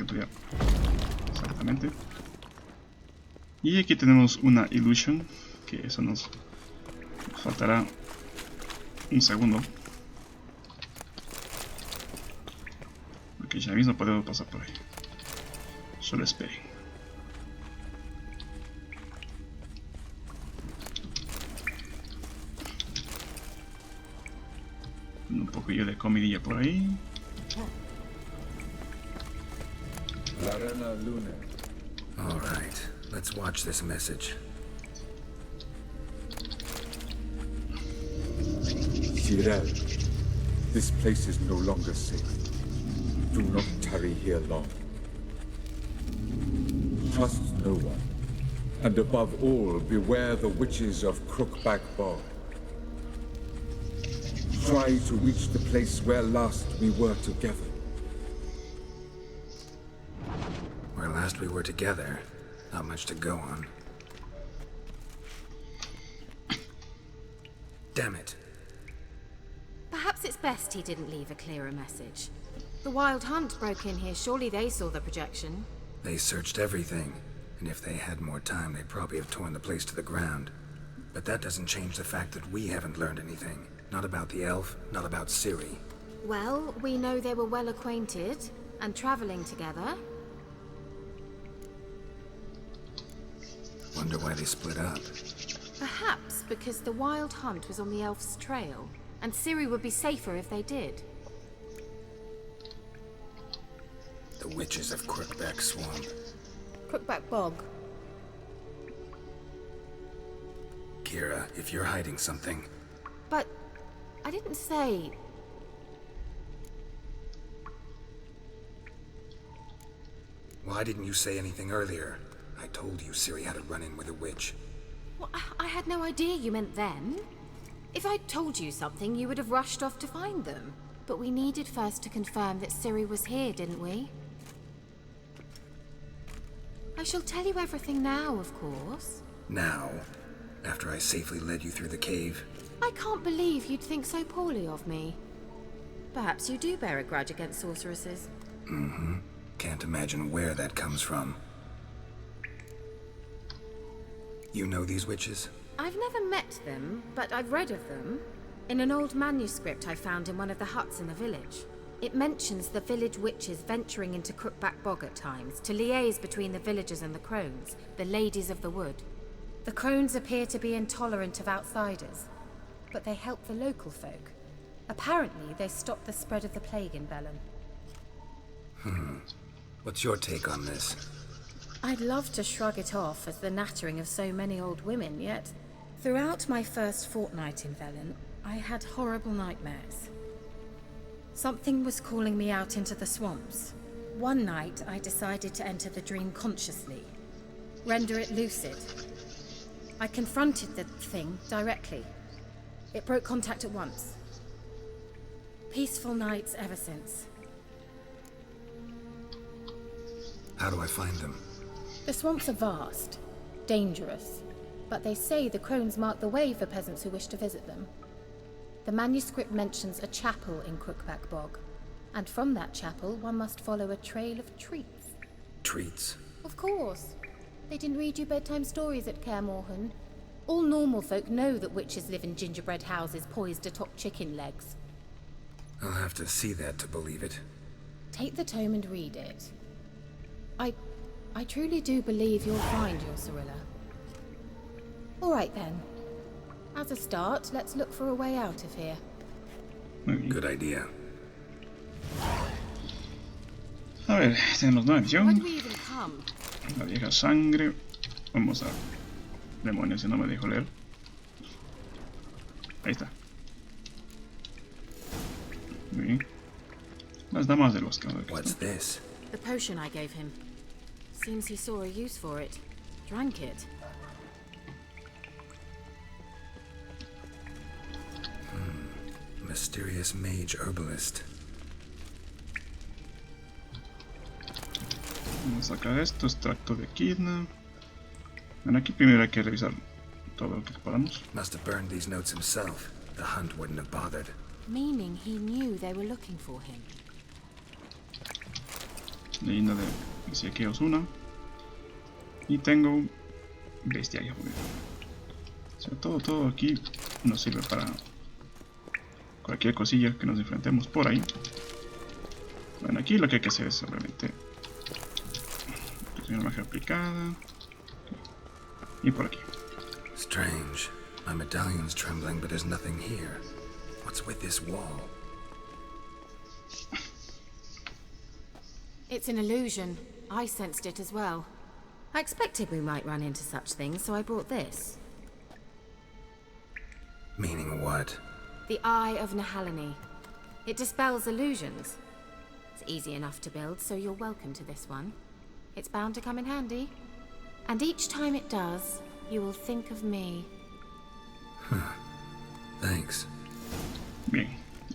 todavía. Exactamente. Y aquí tenemos una illusion, que eso nos faltará un segundo. Porque ya mismo podemos pasar por ahí. Solo esperen. Un poquillo de comidilla por ahí. All right, let's watch this message. Cyril, this place is no longer safe. Do not tarry here long. Trust no one. And above all, beware the witches of Crookback Bog. Try to reach the place where last we were together. Where last we were together, not much to go on. Damn it. Perhaps it's best he didn't leave a clearer message. The Wild Hunt broke in here. Surely they saw the projection. They searched everything, and if they had more time, they'd probably have torn the place to the ground. But that doesn't change the fact that we haven't learned anything. Not about the elf, not about Ciri. Well, we know they were well acquainted and traveling together. Wonder why they split up. Perhaps because the Wild Hunt was on the elf's trail, and Ciri would be safer if they did. The witches of Crookback Swamp. Crookback Bog. Keira, if you're hiding something... But I didn't say... Why didn't you say anything earlier? I told you Ciri had a run-in with a witch. Well, I had no idea you meant them. If I'd told you something, you would have rushed off to find them. But we needed first to confirm that Ciri was here, didn't we? I shall tell you everything now, of course. Now? After I safely led you through the cave? I can't believe you'd think so poorly of me. Perhaps you do bear a grudge against sorceresses. Mm-hmm. Can't imagine where that comes from. You know these witches? I've never met them, but I've read of them. In an old manuscript I found in one of the huts in the village. It mentions the village witches venturing into Crookback Bog at times to liaise between the villagers and the crones, the ladies of the wood. The crones appear to be intolerant of outsiders, but they help the local folk. Apparently, they stopped the spread of the plague in Velen. What's your take on this? I'd love to shrug it off as the nattering of so many old women, yet throughout my first fortnight in Velen, I had horrible nightmares. Something was calling me out into the swamps. One night, I decided to enter the dream consciously, render it lucid. I confronted the thing directly. It broke contact at once. Peaceful nights ever since. How do I find them? The swamps are vast, dangerous, but they say the crones mark the way for peasants who wish to visit them. The manuscript mentions a chapel in Crookback Bog, and from that chapel one must follow a trail of treats. Treats? Of course. They didn't read you bedtime stories at Kaer Morhen. All normal folk know that witches live in gingerbread houses poised atop chicken legs. I'll have to see that to believe it. Take the tome and read it. I truly do believe you'll find your Cirilla. All right then. As a start, let's look for a way out of here. Good idea. A ver, tenemos nueva Why do misión. we even come? La vieja sangre. Vamos a... Demonios, si no me dejo leer. Ahí está. Muy bien. Las damas del bosque. What's this? The potion I gave him. Seems he saw a use for it. Drank it. Mysterious mage herbalist. Vamos a sacar esto, extracto de quina. Bueno, aquí primero hay que revisar todo lo que podamos. Must have burned these notes himself. The hunt wouldn't have bothered. Meaning he knew they were looking for him. Leyenda de Ezequiel Osuna. Y tengo bestiario. O sea, todo aquí nos sirve para cualquier cosilla que nos enfrentemos por ahí. Bueno, aquí lo que hay que hacer es simplemente una magia aplicada. Y por aquí. Strange. My medallion's trembling, but there's nothing here. What's with this wall? It's an illusion. I sensed it as well. I expected we might run into such things, so I brought this. Meaning what? The Eye of Nahalani. It dispels illusions. It's easy enough to build, so you're welcome to this one. It's bound to come in handy. And each time it does, you will think of me. Thanks. Bien,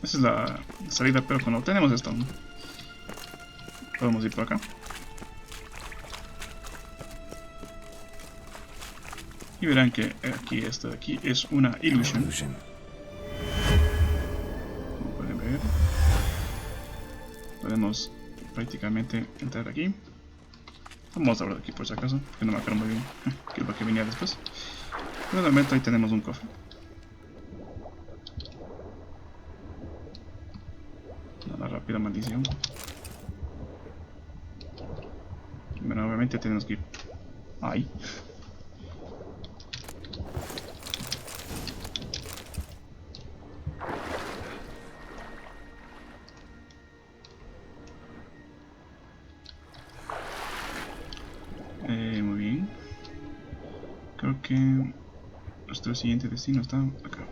esa es la salida, pero cuando tenemos esto, ¿no? Podemos ir por acá. Y verán que aquí esto de aquí es una ilusión. Como pueden ver, podemos prácticamente entrar aquí. Vamos a hablar de aquí por si acaso, porque no me acuerdo muy bien qué es lo que venía después. Pero de momento ahí tenemos un cofre. Una rápida maldición. Bueno, obviamente tenemos que ir ahí. Muy bien. Creo que nuestro siguiente destino está acá.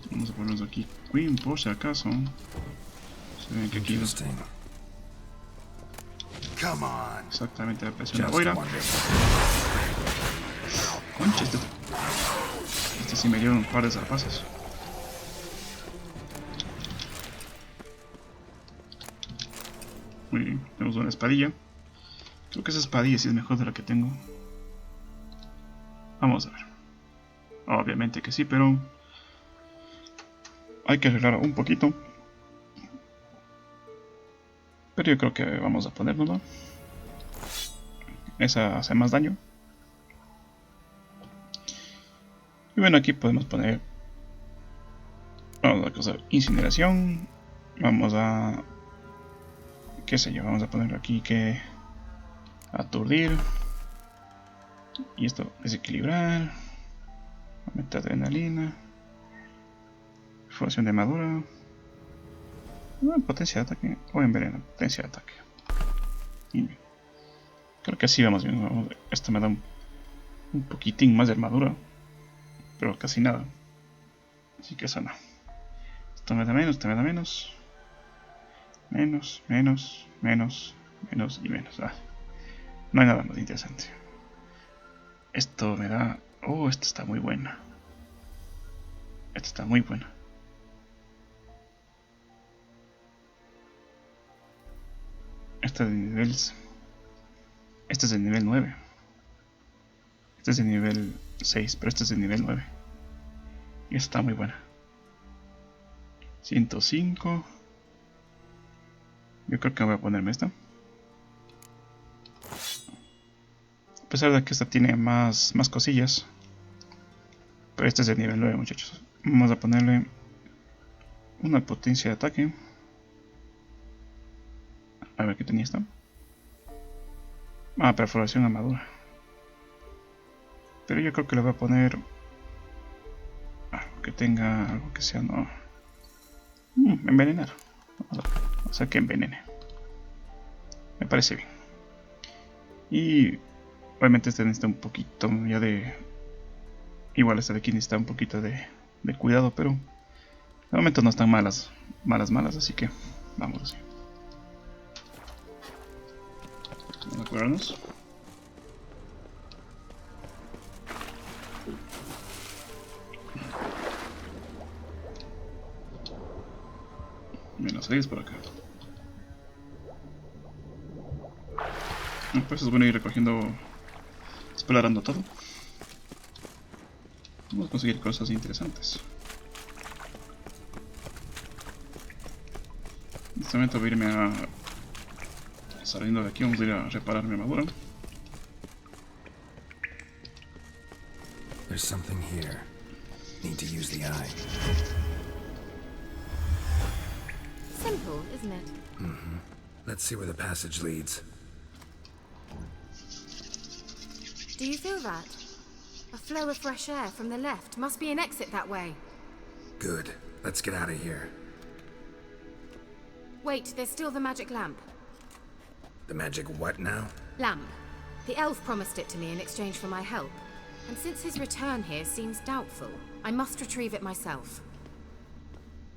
Vamos a ponernos aquí Queen por si acaso. Se ven que aquí los... Exactamente, apareció una boira. Concha, este sí me dio un par de zarpazos. Muy bien, tenemos una espadilla. Creo que esa espadilla sí es mejor de la que tengo. Vamos a ver. Obviamente que sí, pero hay que arreglar un poquito. Pero yo creo que vamos a ponérnoslo. Esa hace más daño. Y bueno, aquí podemos poner... Vamos a usar incineración. Vamos a... qué sé yo, vamos a ponerlo aquí que... aturdir. Y esto, desequilibrar. Aumenta adrenalina. Formación de armadura. Potencia de ataque. O envenena, potencia de ataque. Y creo que así vamos bien. Esto me da un poquitín más de armadura. Pero casi nada. Así que eso no. Esto me da menos, esto me da menos. Menos, menos, menos, menos y menos. Ah, no hay nada más interesante. Esto me da... oh, esto está muy buena. Esto está muy buena. Este es de niveles. Este es de nivel 9. Este es de nivel 6, pero este es de nivel 9. Y esta está muy buena. 105. Yo creo que voy a ponerme esta. A pesar de que esta tiene más cosillas. Pero este es de nivel 9, muchachos. Vamos a ponerle una potencia de ataque. A ver qué tenía esta. Ah, perforación armadura. Pero yo creo que le voy a poner algo que tenga algo que sea no. Envenenar. O sea que envenene. Me parece bien. Y obviamente este necesita un poquito ya de... igual esta de aquí necesita un poquito de cuidado, pero de momento no están malas, así que vamos así. Vamos a curarnos. Menos 6 por acá. Pues es bueno ir recogiendo, explorando todo. Vamos a conseguir cosas interesantes. En este momento voy a irme a... saliendo de aquí, vamos a ir a reparar mi armadura. There's something here. Need to use the eye. Simple, isn't it? Mm-hmm. Let's see where the passage leads. Do you feel that? A flow of fresh air from the left. Must be an exit that way. Good. Let's get out of here. Wait, there's still the magic lamp. The magic what now? Lamp. The elf promised it to me in exchange for my help. And since his return here seems doubtful, I must retrieve it myself.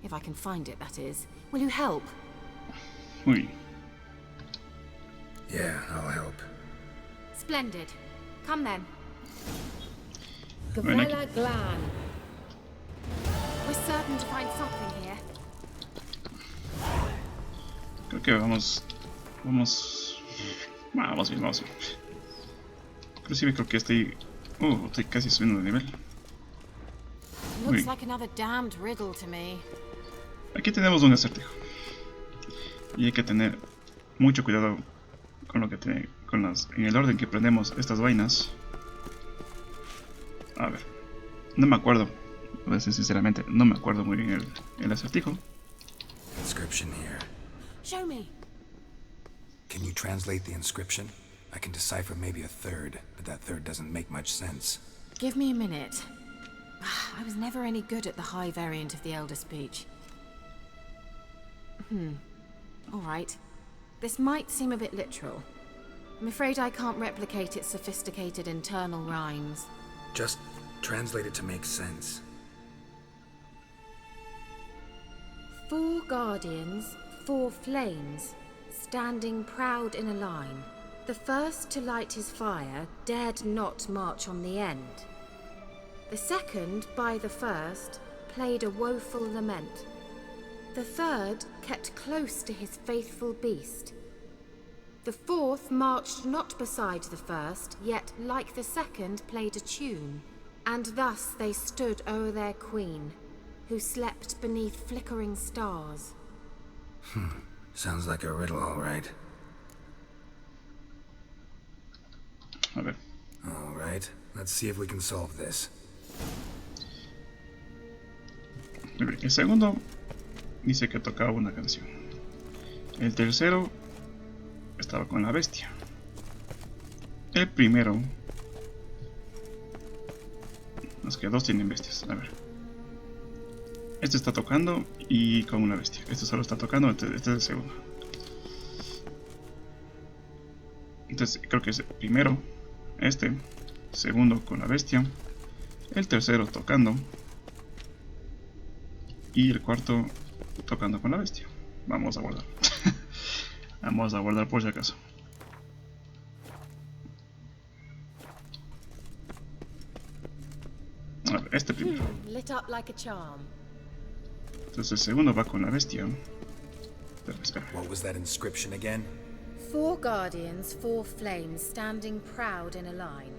If I can find it, that is. Will you help? Uy. Yeah, I'll help. Splendid. Come then. Bueno, Gavella Glan. We're certain to find something here. creo que vamos bien. Inclusive creo que estoy casi subiendo de nivel. Looks like another damned riddle to me. Aquí tenemos un acertijo. Y hay que tener mucho cuidado con lo que en el orden que prendemos estas vainas. A ver, no me acuerdo. Voy a decir sinceramente, no me acuerdo muy bien el acertijo. Inscription here. Show me. Can you translate the inscription? I can decipher maybe a third, but that third doesn't make much sense. Give me a minute. I was never any good at the high variant of the Elder speech. Alright. This might seem a bit literal. I'm afraid I can't replicate its sophisticated internal rhymes. Just translate it to make sense. 4 guardians, 4 flames, standing proud in a line. The first to light his fire dared not march on the end. The second, by the first, played a woeful lament. The third kept close to his faithful beast. The fourth marched not beside the first, yet, like the second, played a tune. And thus they stood o'er their queen, who slept beneath flickering stars. Sounds like a riddle, all right. A ver. All right, let's see if we can solve this. El segundo dice que tocaba una canción. El tercero estaba con la bestia. El primero... Es que dos tienen bestias. A ver. Este está tocando y con una bestia. Este solo está tocando, este es el segundo. Entonces creo que es el primero, este, segundo con la bestia, el tercero tocando y el cuarto tocando con la bestia. Vamos a guardar. Vamos a guardar por si acaso. A ver, este primero. Lit up like a charm. Entonces el segundo va con la bestia. Pero espera. What was that inscription again? 4 guardians, 4 flames, standing proud in a line.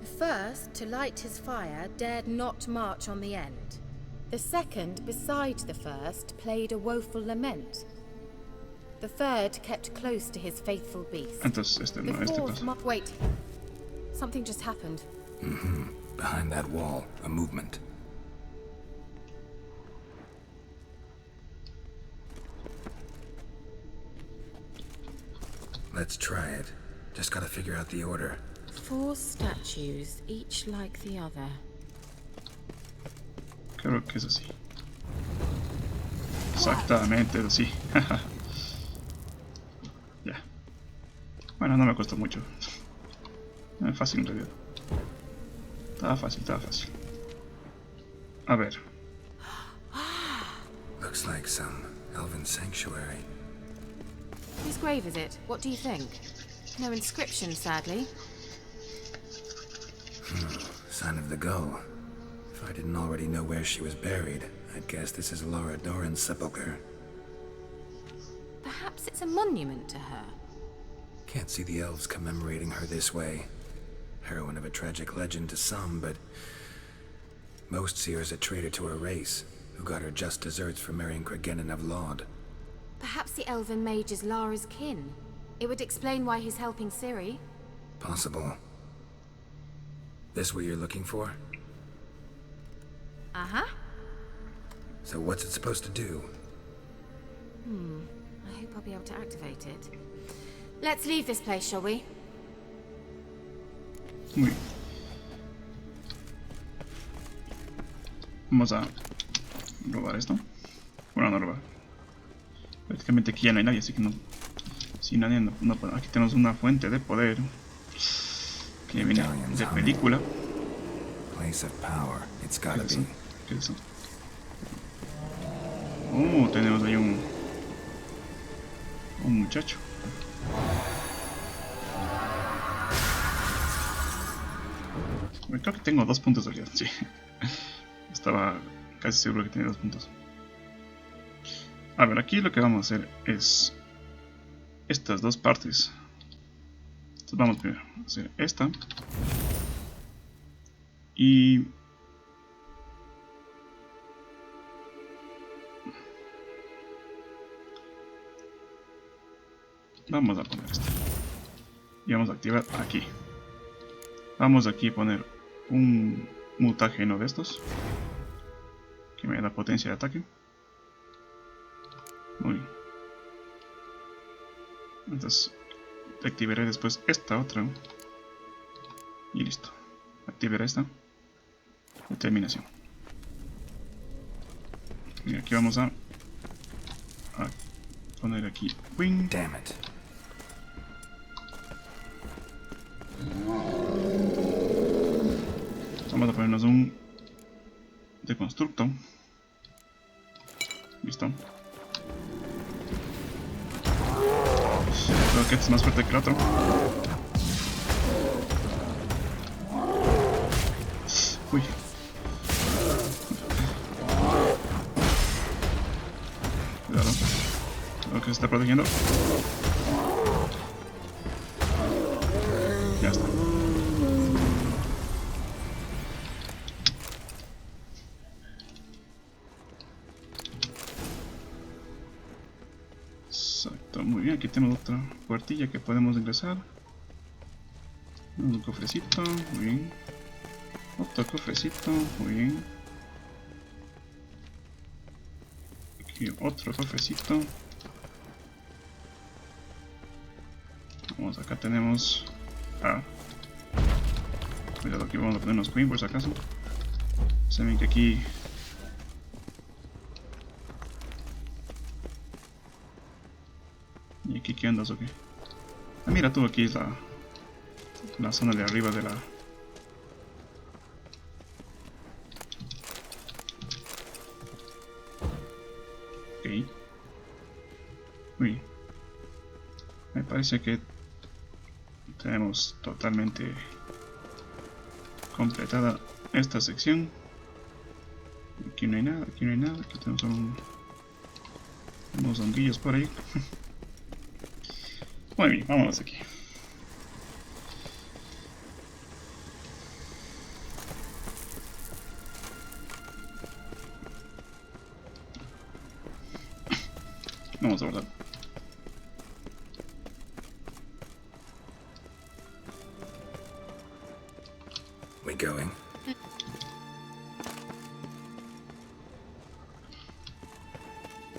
The first, to light his fire, dared not march on the end. The second, beside the first, played a woeful lament. The third kept close to his faithful beast. Entonces este no, este pasa. Wait. Something just happened. Behind that wall, a movement. Let's try it. Just gotta figure out the order. 4 statues, each like the other. Creo que es así. Exactamente, es así. Ya. Bueno, no me costó mucho. Es fácil en realidad. Estaba fácil, estaba fácil. A ver. Looks like some elven sanctuary. Whose grave is it? What do you think? No inscription, sadly. Sign of the gull. If I didn't already know where she was buried, I'd guess this is Laura Doran's sepulcher. Perhaps it's a monument to her. Can't see the elves commemorating her this way. Heroine of a tragic legend to some, but most see her as a traitor to her race, who got her just desserts for marrying Cregennan of Laud. Perhaps the elven mage is Lara's kin. It would explain why he's helping Ciri. Possible. This what you're looking for? Uh-huh. So what's it supposed to do? I hope I'll be able to activate it. Let's leave this place, shall we? Muy bien. Vamos a robar esto. Bueno, no robar. Prácticamente aquí ya no hay nadie, así que no. Si nadie no puede. Aquí tenemos una fuente de poder que viene de película. Place of power. It's gotta be. ¿Qué es eso? Tenemos ahí un muchacho. Creo que tengo 2 puntos de realidad, sí. Estaba casi seguro que tenía 2 puntos. A ver, aquí lo que vamos a hacer es estas 2 partes. Entonces vamos primero a hacer esta. Y vamos a poner esto. Y vamos a activar aquí. Vamos aquí a poner un mutágeno de estos que me da potencia de ataque. Muy bien. Entonces activaré después esta otra y listo. Activaré esta determinación. Y aquí vamos a poner aquí wing. Damn it. Vamos a ponernos un deconstructo. Listo. Creo que este es más fuerte que el otro. Uy. Cuidado. Creo que se está protegiendo. Ya está. Exacto, muy bien, aquí tenemos otra puertilla que podemos ingresar. Un cofrecito, muy bien. Otro cofrecito, muy bien. Aquí otro cofrecito. Vamos, acá tenemos... Ah. Cuidado, aquí vamos a poner unos queen por si acaso. Saben que aquí... ¿Y aquí qué andas o qué? Ah, mira tú, aquí es la zona de arriba de la... Ok. Uy. Me parece que tenemos totalmente completada esta sección. Aquí no hay nada, aquí no hay nada. Aquí tenemos unos honguillos por ahí. Muy bien, vámonos aquí. Vamos a guardar. We going?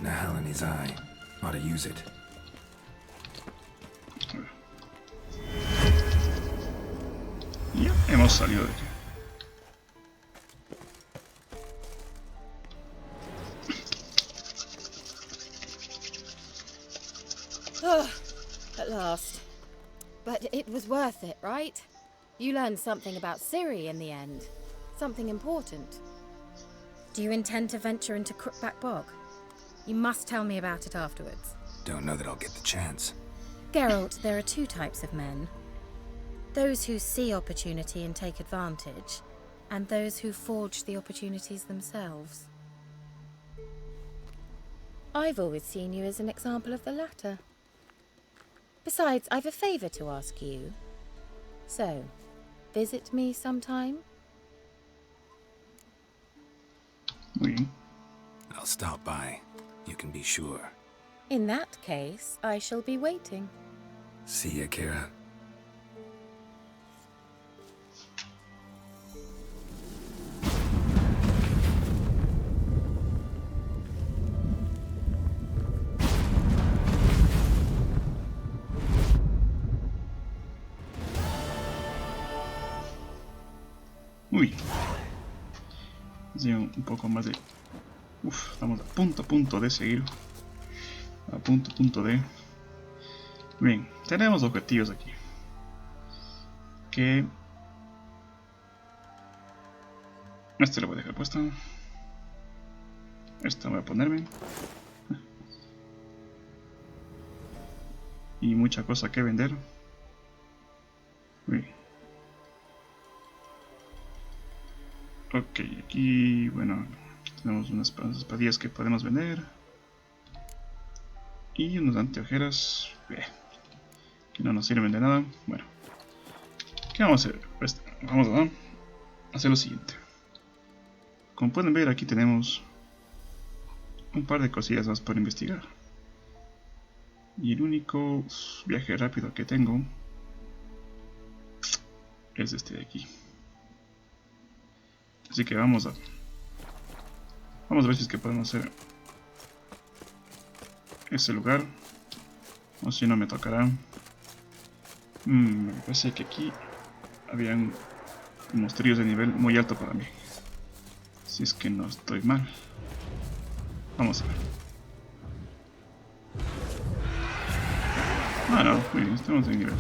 Nahal in his eye. Ought to use it. Ya hemos salido de aquí. At last. But it was worth it, right? You learned something about Ciri in the end. Something important. Do you intend to venture into Crookback Bog? You must tell me about it afterwards. Don't know that I'll get the chance. Geralt, there are two types of men. Those who see opportunity and take advantage, and those who forge the opportunities themselves. I've always seen you as an example of the latter. Besides, I've a favour to ask you. So, visit me sometime? Oui. I'll stop by. You can be sure. In that case, I shall be waiting. See ya, Keira. Uy. Sí, un poco más de... Uf, estamos a punto de seguir. A punto de... Bien, tenemos objetivos aquí. Que... Este lo voy a dejar puesto. Esta voy a ponerme. Y mucha cosa que vender. Uy. Ok, aquí, bueno, aquí tenemos unas espadillas que podemos vender. Y unos anteojeras que no nos sirven de nada. Bueno, ¿qué vamos a hacer? Pues, vamos a hacer lo siguiente. Como pueden ver, aquí tenemos un par de cosillas más por investigar. Y el único viaje rápido que tengo es este de aquí. Así que vamos a ver si es que podemos hacer ese lugar. O si no me tocará. Me parece que aquí habían unos tríos de nivel muy alto para mí. Si es que no estoy mal. Vamos a ver. Ah, no, muy bien, estamos en nivel.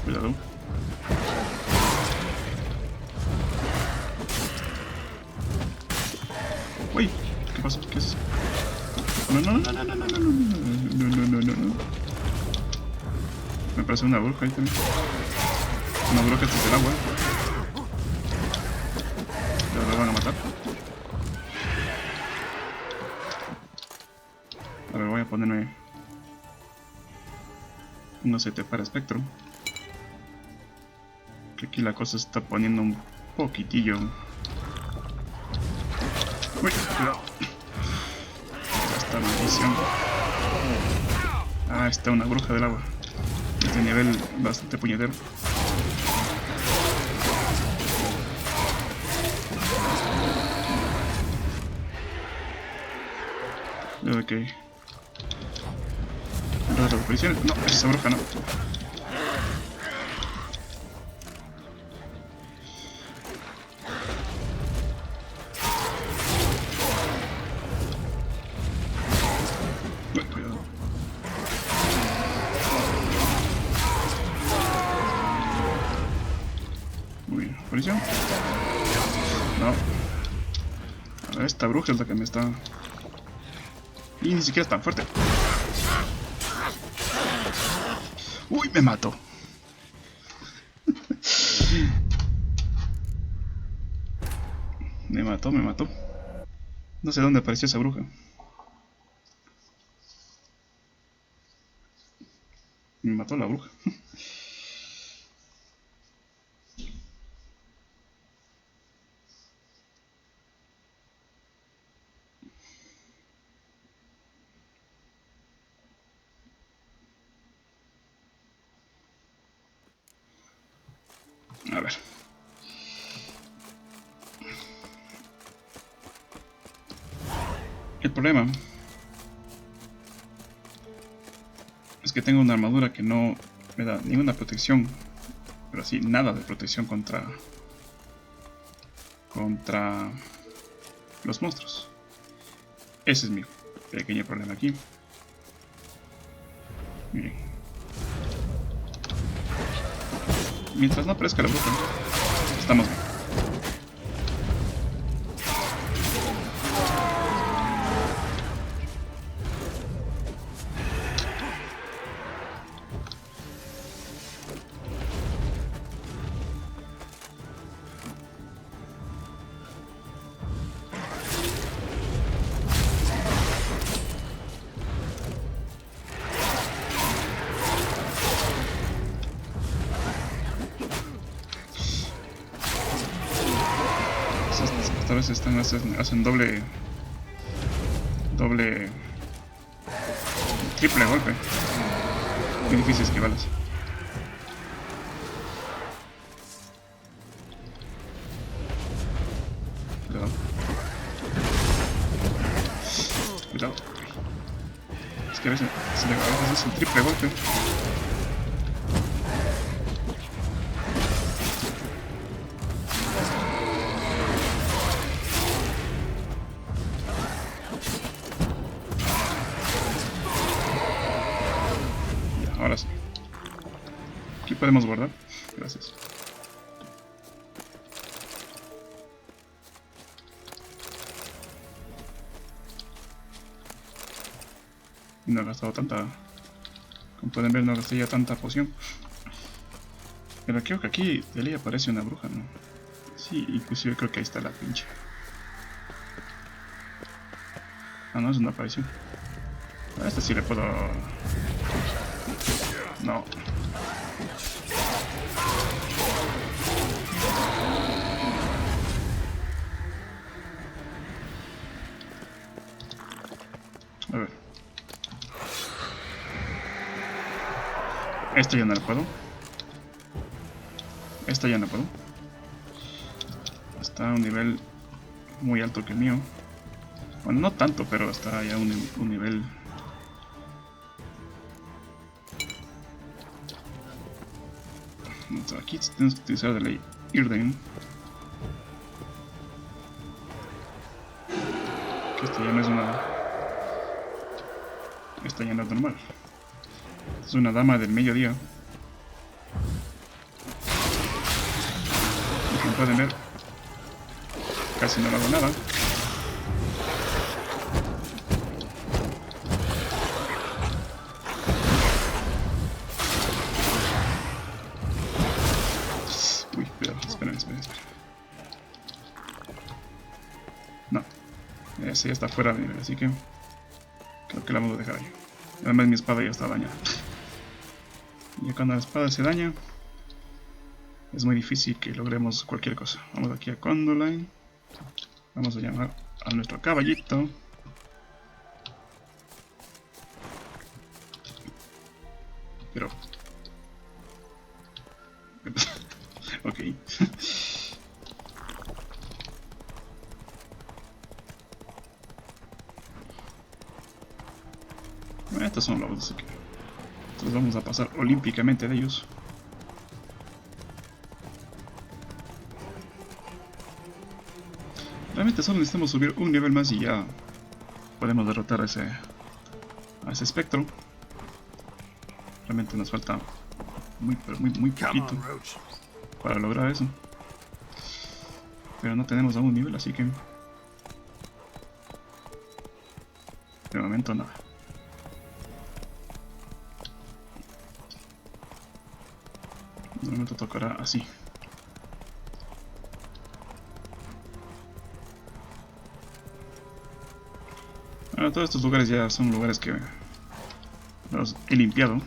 Cuidado. Uy, ¿qué pasó? ¿Qué es eso? No. Me parece una bruja ahí también. Una bruja desde el agua. Ya la van a matar. A ver, voy a ponerme un set para espectro. Que aquí la cosa se está poniendo un poquitillo. Uy, cuidado. Esta maldición. Ah, está una bruja del agua. Este nivel bastante puñetero. miedo de que... las apariciones... No, es esa bruja, no. Cuidado. Muy bien, aparición. No. A ver, esta bruja es la que me está... Y ni siquiera es tan fuerte. ¡Uy, me mató! Me mató, me mató. No sé dónde apareció esa bruja. Me mató la bruja. A ver. El problema es que tengo una armadura que no me da ninguna protección, pero sí, nada de protección contra los monstruos. Ese es mi pequeño problema aquí. Miren. Mientras no aparezca la bruja, estamos bien. Esta vez hacen doble, triple golpe. Muy difícil esquivarlas. Cuidado. Cuidado. Es que a veces es un triple golpe. Ahora sí. Aquí podemos guardar. Gracias. No he gastado tanta... Como pueden ver, no gasté ya tanta poción. Pero creo que aquí de ley aparece una bruja, ¿no? Sí, inclusive creo que ahí está la pinche. Ah, no, es una aparición. A esta sí le puedo... No. A ver. Esto ya no lo puedo. Esto ya no puedo. Está a un nivel muy alto que el mío. Bueno, no tanto, pero está ya un nivel... Aquí tenemos que utilizar de ley Irden. Que esto ya no es una... Esta ya no es normal. Es una dama del mediodía. Y como pueden ver, casi no hago nada. No, ese ya está fuera de nivel, así que creo que la vamos a dejar ahí. Además mi espada ya está dañada. Y cuando la espada se daña, es muy difícil que logremos cualquier cosa. Vamos aquí a Condoline. Vamos a llamar a nuestro caballito. Pero... ok. Estos son lobos, así que entonces vamos a pasar olímpicamente de ellos. Realmente solo necesitamos subir un nivel más y ya podemos derrotar a ese espectro. Realmente nos falta muy poquito para lograr eso. Pero no tenemos aún nivel, así que de momento nada. De momento tocará así. Bueno, todos estos lugares ya son lugares que los he limpiado.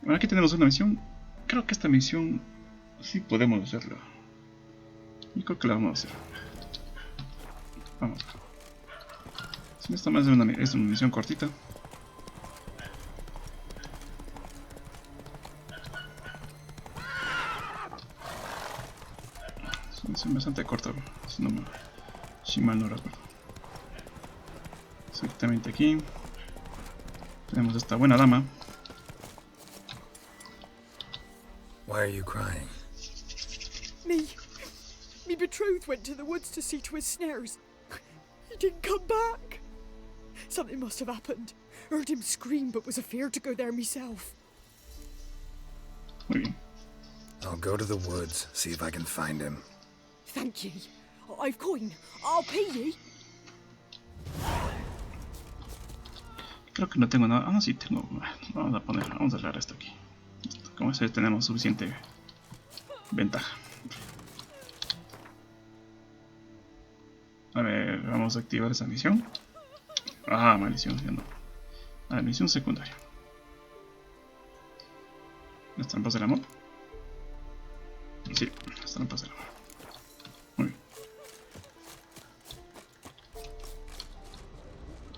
Bueno, aquí tenemos una misión. Creo que esta misión sí podemos hacerla. Y creo que la vamos a hacer. Vamos. Si esta más es una misión cortita. Es bastante corta, si mal no recuerdo. Exactamente aquí tenemos esta buena dama. Why are you crying? Me betrothed went to the woods to see to his snares. He didn't come back. Something must have happened. Heard him scream, but was afeard to go there myself. Muy bien. I'll go to the woods, see if I can find him. Thank ye. I've coin. I'll pay ye. Creo que no tengo nada. Ah, no, sí tengo. Vamos a dejar esto aquí. Como eso tenemos suficiente ventaja. A ver, vamos a activar esa misión. Ah, maldición, ya no. La misión secundaria. Las trampas del amor. Sí, las trampas del amor. Muy bien.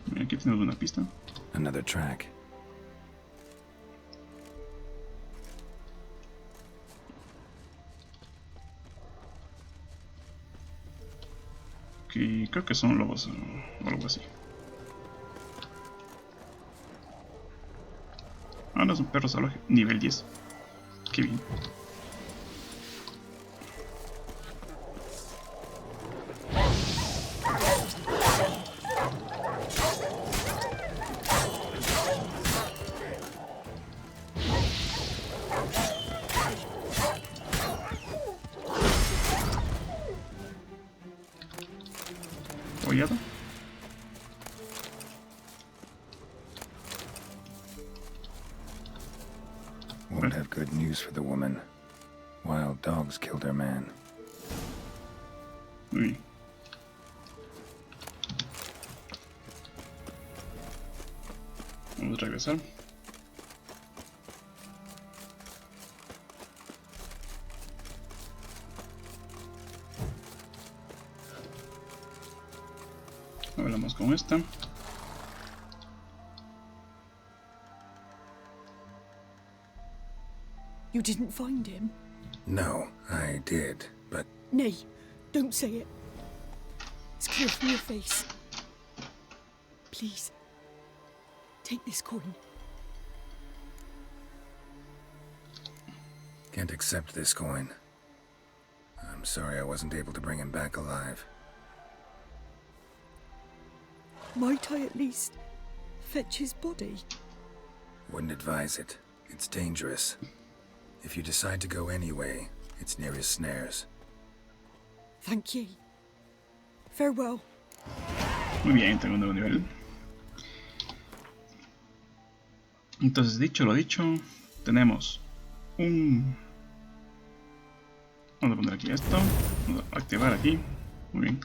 Mira, aquí tenemos una pista. Another track. Que creo que son lobos o algo así. Ah, no, es un perro salvaje. Nivel 10. Qué bien. ¿Follado? Won't have good news for the woman. Wild dogs killed her man. Uy. Vamos a regresar. Hablamos con esta. You didn't find him? No, I did, but... Nay, don't say it. It's clear from your face. Please, take this coin. Can't accept this coin. I'm sorry I wasn't able to bring him back alive. Might I at least fetch his body? Wouldn't advise it. It's dangerous. If you decide to go anyway, it's near his snares. Thank ye. Farewell. Muy bien, tengo un nuevo nivel. Entonces, dicho lo dicho, tenemos un... Vamos a poner aquí esto. Vamos a activar aquí. Muy bien.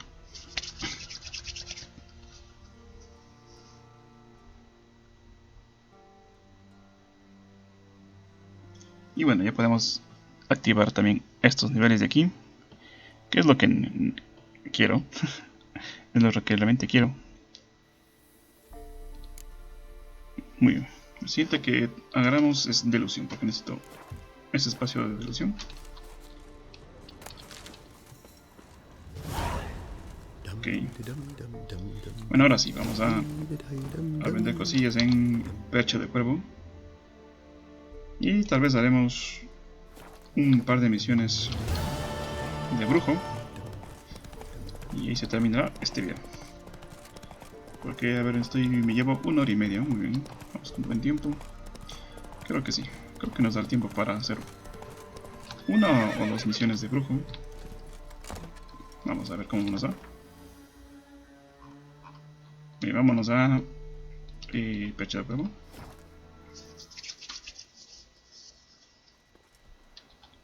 Y bueno, ya podemos activar también estos niveles de aquí. Que es lo que quiero. Es lo que realmente quiero. Muy bien. El siguiente que agarramos es delusión, porque necesito ese espacio de delusión. Ok. Ok. Bueno, ahora sí, vamos a vender cosillas en percha de cuervo. Y tal vez haremos un par de misiones de brujo. Y ahí se terminará este video. Porque, a ver, me llevo 1 hora y media. Muy bien, vamos con buen tiempo. Creo que sí, creo que nos da el tiempo para hacer 1 o 2 misiones de brujo. Vamos a ver cómo nos da. Bien, vámonos a percha de cuervo.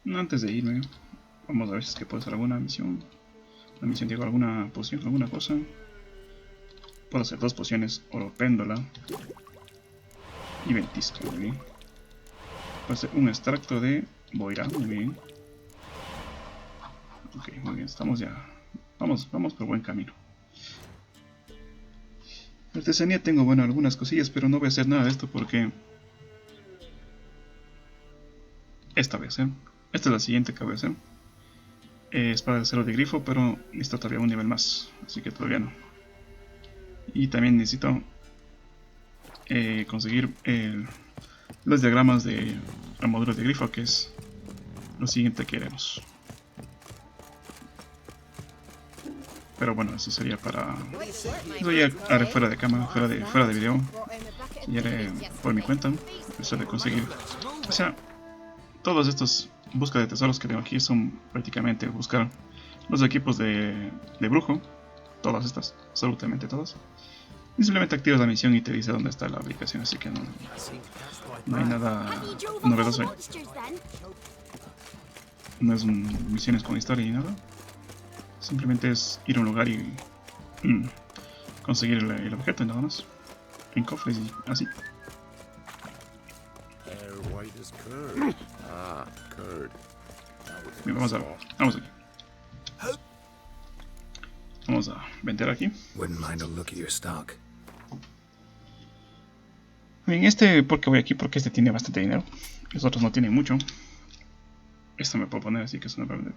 Antes de irme, vamos a ver si es que puedo hacer alguna misión. Una misión, digo, alguna poción, alguna cosa. Puedo hacer 2 pociones, oro péndola y ventisca, muy bien. Puedo hacer un extracto de boira, muy bien. Ok, muy bien, estamos ya. Vamos por buen camino. Artesanía tengo, bueno, algunas cosillas, pero no voy a hacer nada de esto porque esta voy a hacer. Esta es la siguiente que voy a hacer. Espada de acero de grifo, pero necesito todavía un nivel más, así que todavía no. Y también necesito conseguir los diagramas de armadura de grifo, que es lo siguiente que haremos. Pero bueno, eso sería para... Eso ya haré fuera de cámara, fuera de video. Y haré por mi cuenta. Eso de conseguir... O sea, todos estos búsqueda de tesoros que tengo aquí son prácticamente buscar los equipos de brujo. Todas estas, absolutamente todas. Y simplemente activas la misión y te dice dónde está la ubicación, así que no hay nada novedoso ahí. No es misiones con historia ni nada. Simplemente es ir a un lugar y conseguir el objeto y nada más. En cofres y así. Bien, vamos aquí. Vamos a vender aquí. Bien, porque voy aquí, porque este tiene bastante dinero. Los otros no tienen mucho. Esto me puedo poner, así que eso no voy a vender.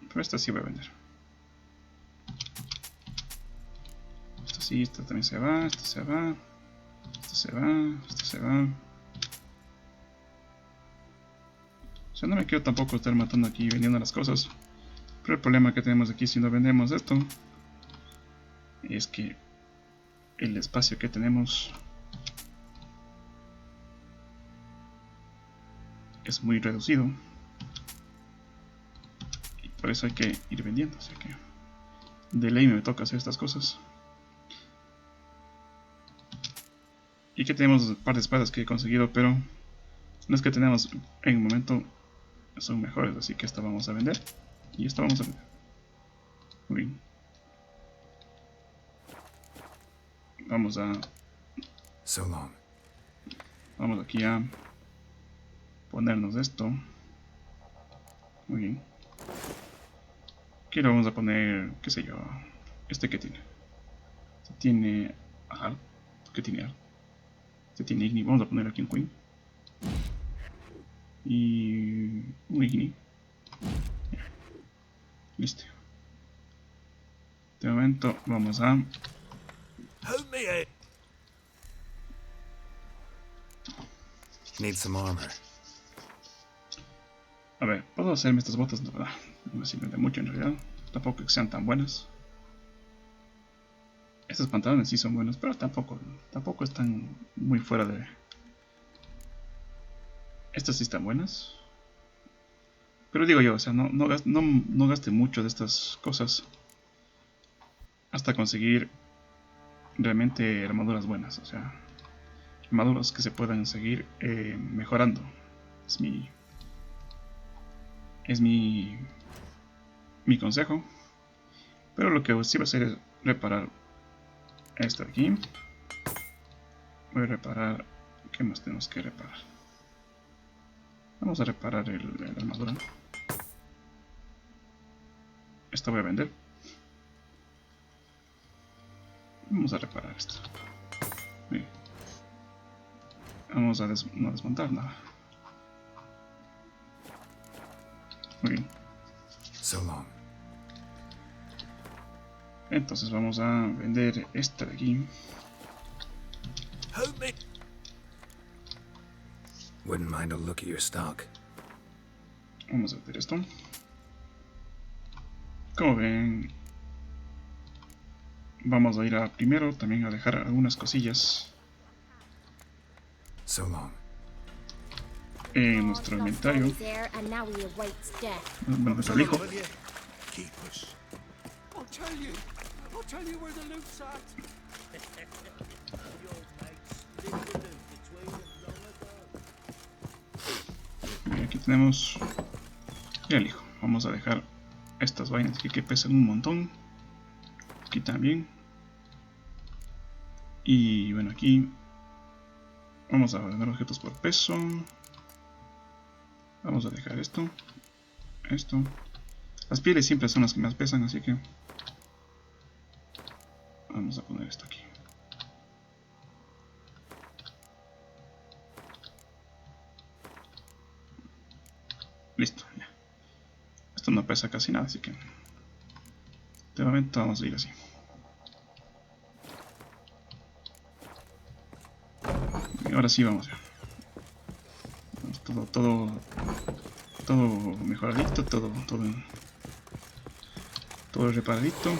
Pero esta sí voy a vender. Esto sí, esto también se va, esto se va. Esto se va, esto se va. O sea, no me quiero tampoco estar matando aquí y vendiendo las cosas. Pero el problema que tenemos aquí si no vendemos esto es que el espacio que tenemos es muy reducido. Y por eso hay que ir vendiendo. O sea que de ley me toca hacer estas cosas. Y que tenemos un par de espadas que he conseguido, pero las que tenemos en el momento son mejores. Así que esta vamos a vender. Y esta vamos a vender. Muy bien. Vamos aquí a ponernos esto. Muy bien. Aquí le vamos a poner, qué sé yo, este que tiene. Este tiene Al. ¿Qué tiene Al? Este tiene Igni. Vamos a poner aquí un Queen. Y un Igni. Listo. De momento vamos a... Need some armor. A ver, puedo hacerme estas botas, no me sirven de mucho en realidad. Tampoco que sean tan buenas. Estos pantalones sí son buenos, pero tampoco están muy fuera de... Estas sí están buenas. Pero digo yo, o sea, no gaste mucho de estas cosas hasta conseguir realmente armaduras buenas, o sea, armaduras que se puedan seguir mejorando. Es mi consejo. Pero lo que sí va a hacer es reparar esto de aquí. Voy a reparar... ¿Qué más tenemos que reparar? Vamos a reparar la armadura. Esto voy a vender. Vamos a reparar esto. Bien. Vamos a no desmontar nada. Muy bien. So long. Entonces vamos a vender esta de aquí. Wouldn't mind a look at your stock. Vamos a hacer esto. Como ven, vamos a ir a primero también a dejar algunas cosillas So long. en nuestro inventario. Bueno, nuestro hijo. I'll tell you where the loot's at. Y aquí tenemos el hijo. Vamos a dejar estas vainas aquí que pesan un montón. Aquí también. Y bueno, aquí vamos a vender objetos por peso. Vamos a dejar esto. Esto. Las pieles siempre son las que más pesan, así que vamos a poner esto aquí. Listo, ya. Esto no pesa casi nada, así que de momento vamos a ir así. Y ahora sí vamos ya. Vamos todo mejoradito, todo reparadito.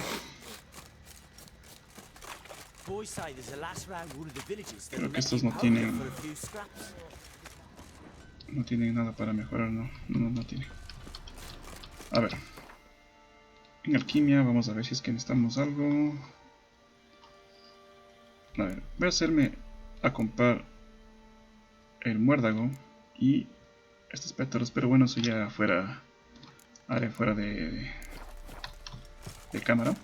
Creo que estos no tienen nada para mejorar, no tiene. A ver, en alquimia vamos a ver si es que necesitamos algo. A ver, voy a hacerme a comprar el muérdago y estos pétalos, pero bueno, eso ya fuera de cámara,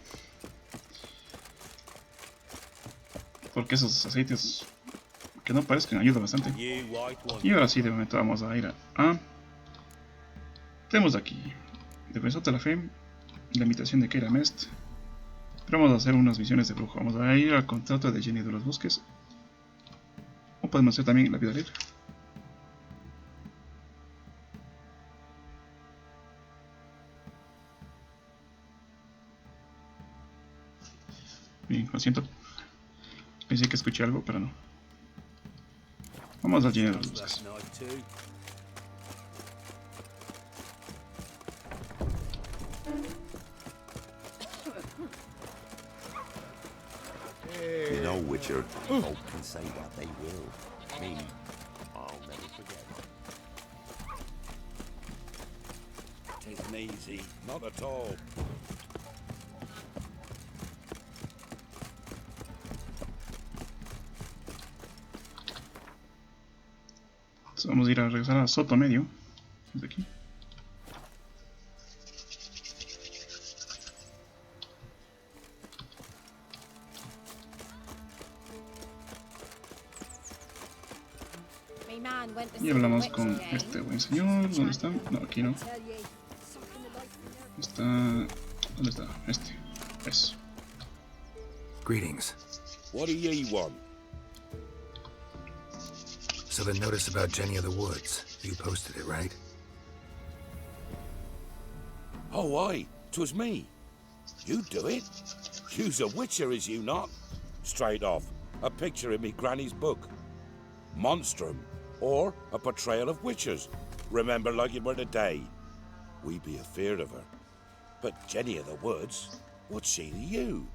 porque esos aceites que no parezcan ayudan bastante. Y ahora sí, de momento vamos a ir a tenemos aquí Defensor de la Fe, la imitación de Keira Metz. Pero vamos a hacer unas misiones de brujo. Vamos a ir al contrato de Jenny de los Bosques, o podemos hacer también la vida libre. Bien, lo siento. Pensé que escuché algo, pero no. Vamos al Jenny de los Bosques. You know, Witcher, folk can say what they will. Me, I'll never forget. Tisn't easy, not at all. Entonces vamos a ir a regresar a Soto Medio. Desde aquí. Y hablamos con este buen señor. ¿Dónde está? No, aquí no. Está... ¿Dónde está? Este. Es. Greetings. What do ye want? So the notice about Jenny of the Woods, you posted it, right? Oh, aye, 'twas me. You do it? You's a witcher, is you not? Straight off, a picture in me granny's book. Monstrum, or a portrayal of witchers. Remember like it were today. We be afeard of her. But Jenny of the Woods, what's she to you?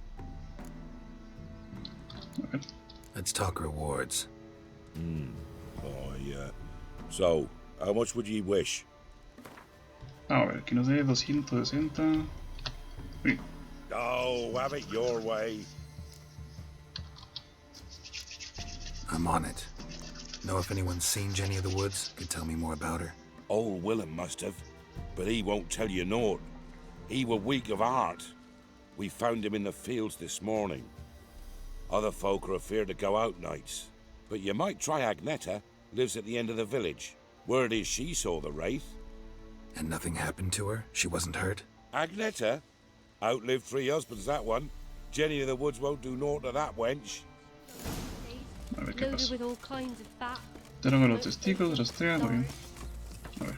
Let's talk rewards. Oh, yeah. So, how much would ye wish? A ver, que nos dé 260. Uy. Oh, have it your way. I'm on it. Know if anyone's seen Jenny of the Woods? Could tell me more about her. Old Willem must have, but he won't tell you naught. He were weak of heart. We found him in the fields this morning. Other folk are afeard to go out nights. But you might try Agneta, lives at the end of the village. Word is she saw the wraith. And nothing happened to her? She wasn't hurt? Agneta? Outlived 3 husbands, that one. Jenny of the Woods won't do naught to that wench. A ver qué pasa. with all kinds of fat. Tengo los testigos, rastrea, muy bien. A ver.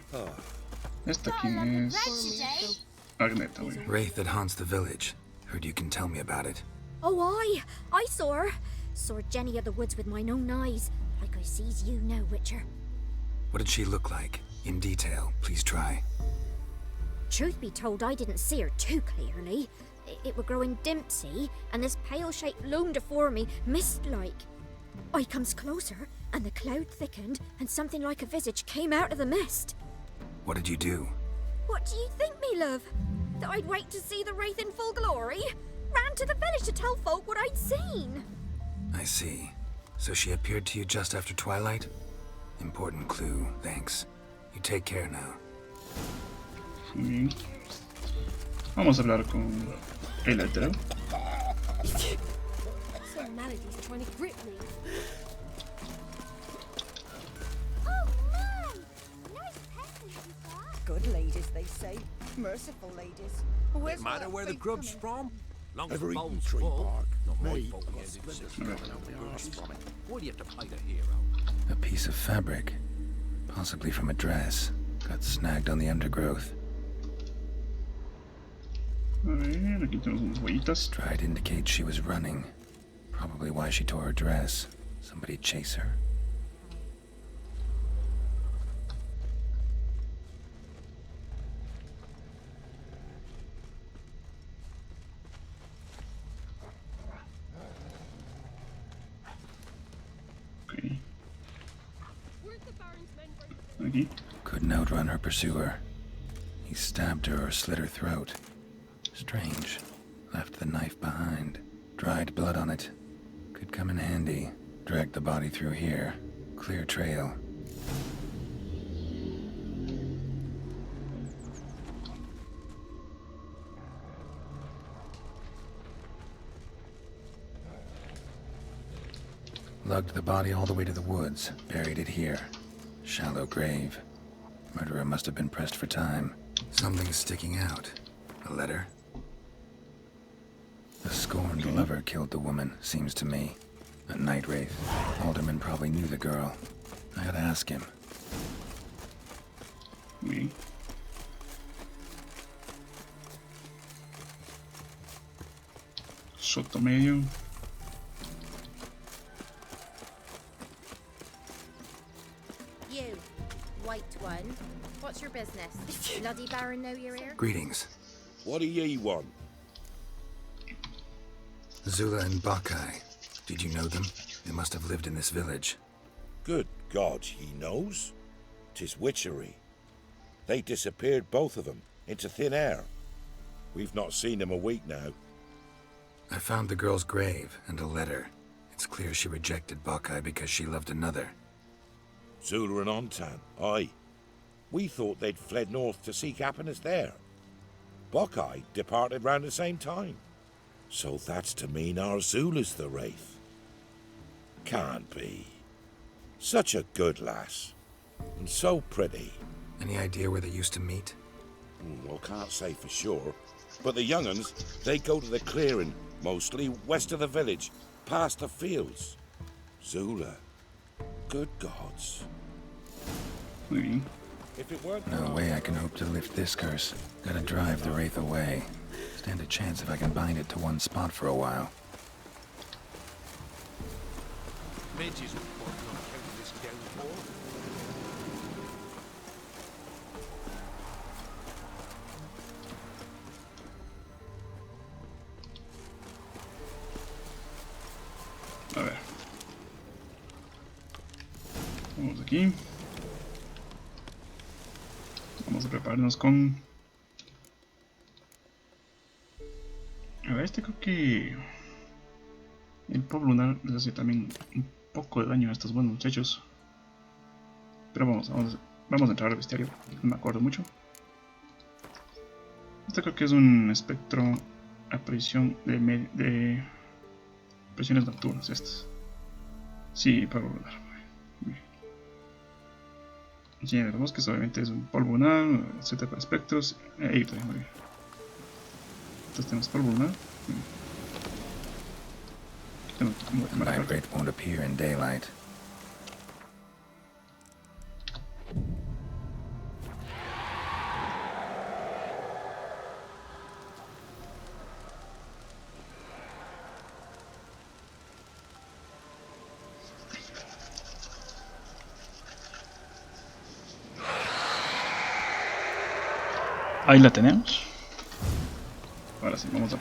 ¿Esta quién es? Agneta, muy bien. Wraith that haunts the village. Heard you can tell me about it. Oh, I saw her. Saw Jenny of the woods with mine own eyes, like I sees you now, Witcher. What did she look like? In detail, please try. Truth be told, I didn't see her too clearly. It were growing dimpsy, and this pale shape loomed afore me, mist-like. I comes closer, and the cloud thickened, and something like a visage came out of the mist. What did you do? What do you think, me love? That I'd wait to see the wraith in full glory? Ran to the village to tell folk what I'd seen. I see. So she appeared to you just after twilight? Important clue, thanks. You take care now. Muy bien. Vamos a hablar con el hetero. Some melody's trying to grip me. Oh, man! Nice peasants you got. Good ladies, they say. Merciful ladies. Where's No matter where the grub's from, long as Ever the eaten bowl's tree full. bark? Not my Mate, fault. got splinters coming out the arse from it. Why do you have to play the hero? A piece of fabric. Possibly from a dress. Got snagged on the undergrowth. A ver, aquí tenemos unas huellitas. Stride indicates she was running. Probably why she tore her dress. Somebody chase her? Ok. Aquí. Couldn't outrun her pursuer. He stabbed her or slit her throat. Strange. Left the knife behind. Dried blood on it. Could come in handy. Dragged the body through here. Clear trail. Lugged the body all the way to the woods. Buried it here. Shallow grave. Murderer must have been pressed for time. Something's sticking out. A letter? A scorned lover killed the woman, seems to me. A night wraith. Alderman probably knew the girl. I gotta ask him. Muy bien. Soto medio. You, white one. What's your business? Bloody Baron know you're here? Greetings. What do ye want? Zula and Bakai. Did you know them? They must have lived in this village. Good God, he knows. 'Tis witchery. They disappeared, both of them, into thin air. We've not seen them a week now. I found the girl's grave and a letter. It's clear she rejected Bakai because she loved another. Zula and Ontan, aye. We thought they'd fled north to seek happiness there. Buckeye departed round the same time. So that's to mean our Zula's the wraith. Can't be. Such a good lass. And so pretty. Any idea where they used to meet? Well, can't say for sure. But the young'uns, they go to the clearing, mostly west of the village, past the fields. Zula. Good gods. Muy bien. If it weren't No way I can hope to lift this curse. Gotta drive the wraith away. Stand a chance if I can bind it to one spot for a while. Midge is reporting on account of this downfall. A ver. Vamos aquí. Vamos a prepararnos con... A ver, este creo que... El polvo lunar les hace también un poco de daño a estos buenos muchachos. Pero vamos a entrar al bestiario. No me acuerdo mucho. Este creo que es un espectro aparición de presiones nocturnas estas. Sí, polvo lunar. Y en los bosques obviamente es un polvo lunar, etc para espectros. Ahí también, muy bien. Entonces tenemos polvo lunar. The night wraith won't appear in daylight. Ahí la tenemos. Ahora sí, vamos a...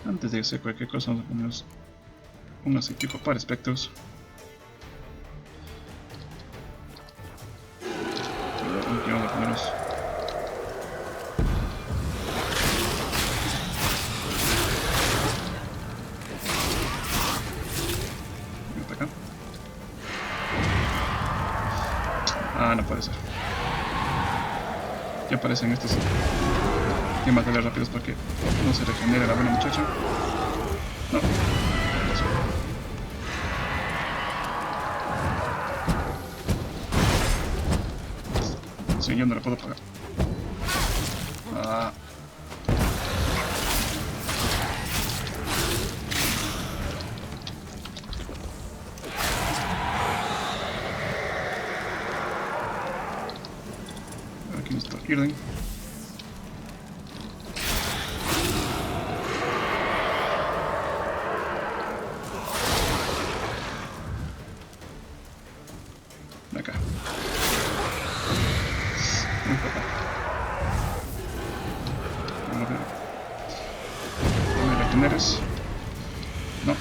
Antes de hacer cualquier cosa, vamos a ponernos un aceitico para espectros. Y vamos a ponernos... acá. Ah, no puede ser. Ya aparecen estos. Hay que matarles rápidos para que no se regenere la buena muchacha. No. Sí, yo no la puedo pagar. Ah. Aquí está Irden. Acá. Muy poco. Vamos a ver. No me regeneres. No.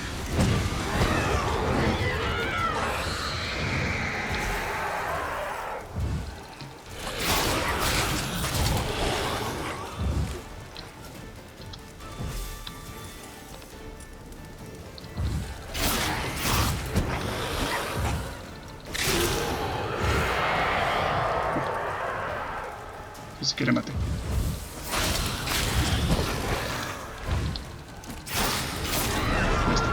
Si quiere mate. Ya está.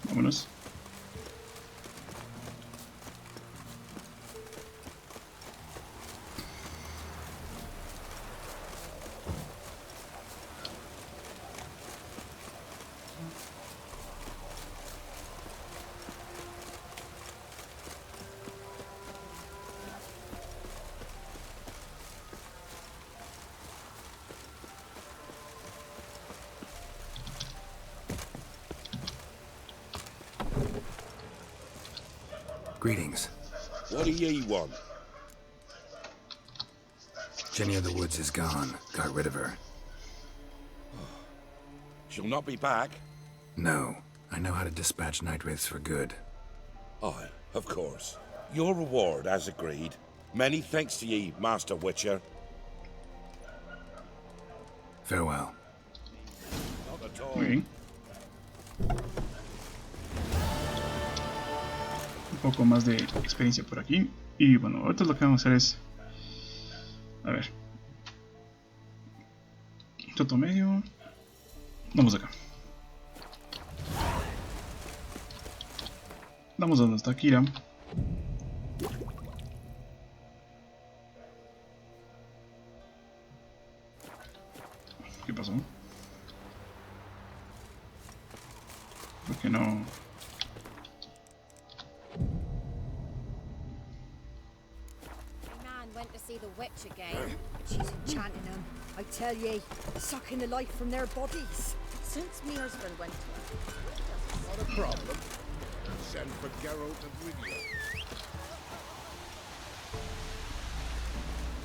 Vámonos. Greetings. What do ye want? Jenny of the Woods is gone. Got rid of her. She'll not be back. No. I know how to dispatch night wraiths for good. Aye, of course. Your reward, as agreed. Many thanks to ye, Master Witcher. Farewell. Not at all. Muy bien. Un poco más de experiencia por aquí. Y bueno, ahorita lo que vamos a hacer es... A ver. Choto medio. Vamos acá. Vamos a donde está Keira. ¿Qué pasó? ¿Por qué no? Went to see the witch again. She's enchanting them, I tell ye, sucking the life from their bodies. Since me husband went to her. Not a problem. Send for Geralt and Rivia.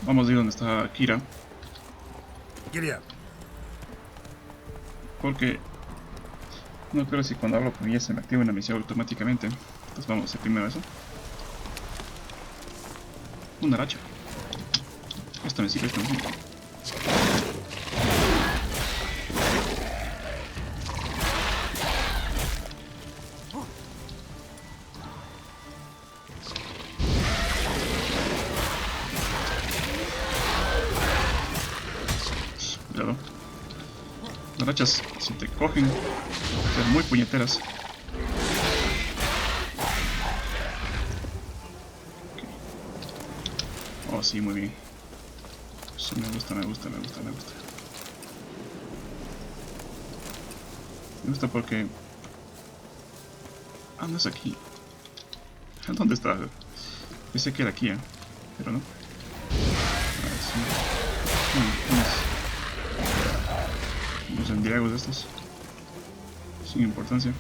Vamos a ir donde está Keira. Giddy up. Porque no creo si cuando hablo con ella se me activa una misión automáticamente. Entonces vamos a hacer primero eso. Una racha. Esto me sirve, esto me sirve. Cuidado. Las rachas, si te cogen, son muy puñeteras. Oh, sí, muy bien. Eso me gusta, me gusta, me gusta, me gusta. Me gusta porque... Ah, no es aquí. ¿Dónde está? Pensé que era aquí, pero no. Unos endriagos de estos. Sin importancia.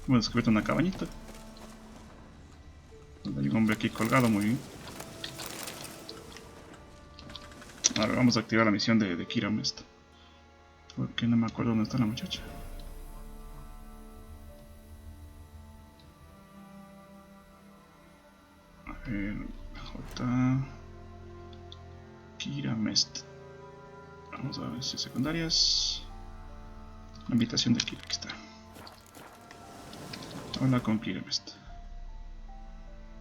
Hemos descubierto una cabañita. Hay un hombre aquí colgado, muy bien. A ver, vamos a activar la misión de Keira Metz. Porque no me acuerdo dónde está la muchacha. A ver, J. Keira Metz. Vamos a ver si secundarias. La invitación de Keira, aquí está. Hola con Keira Metz.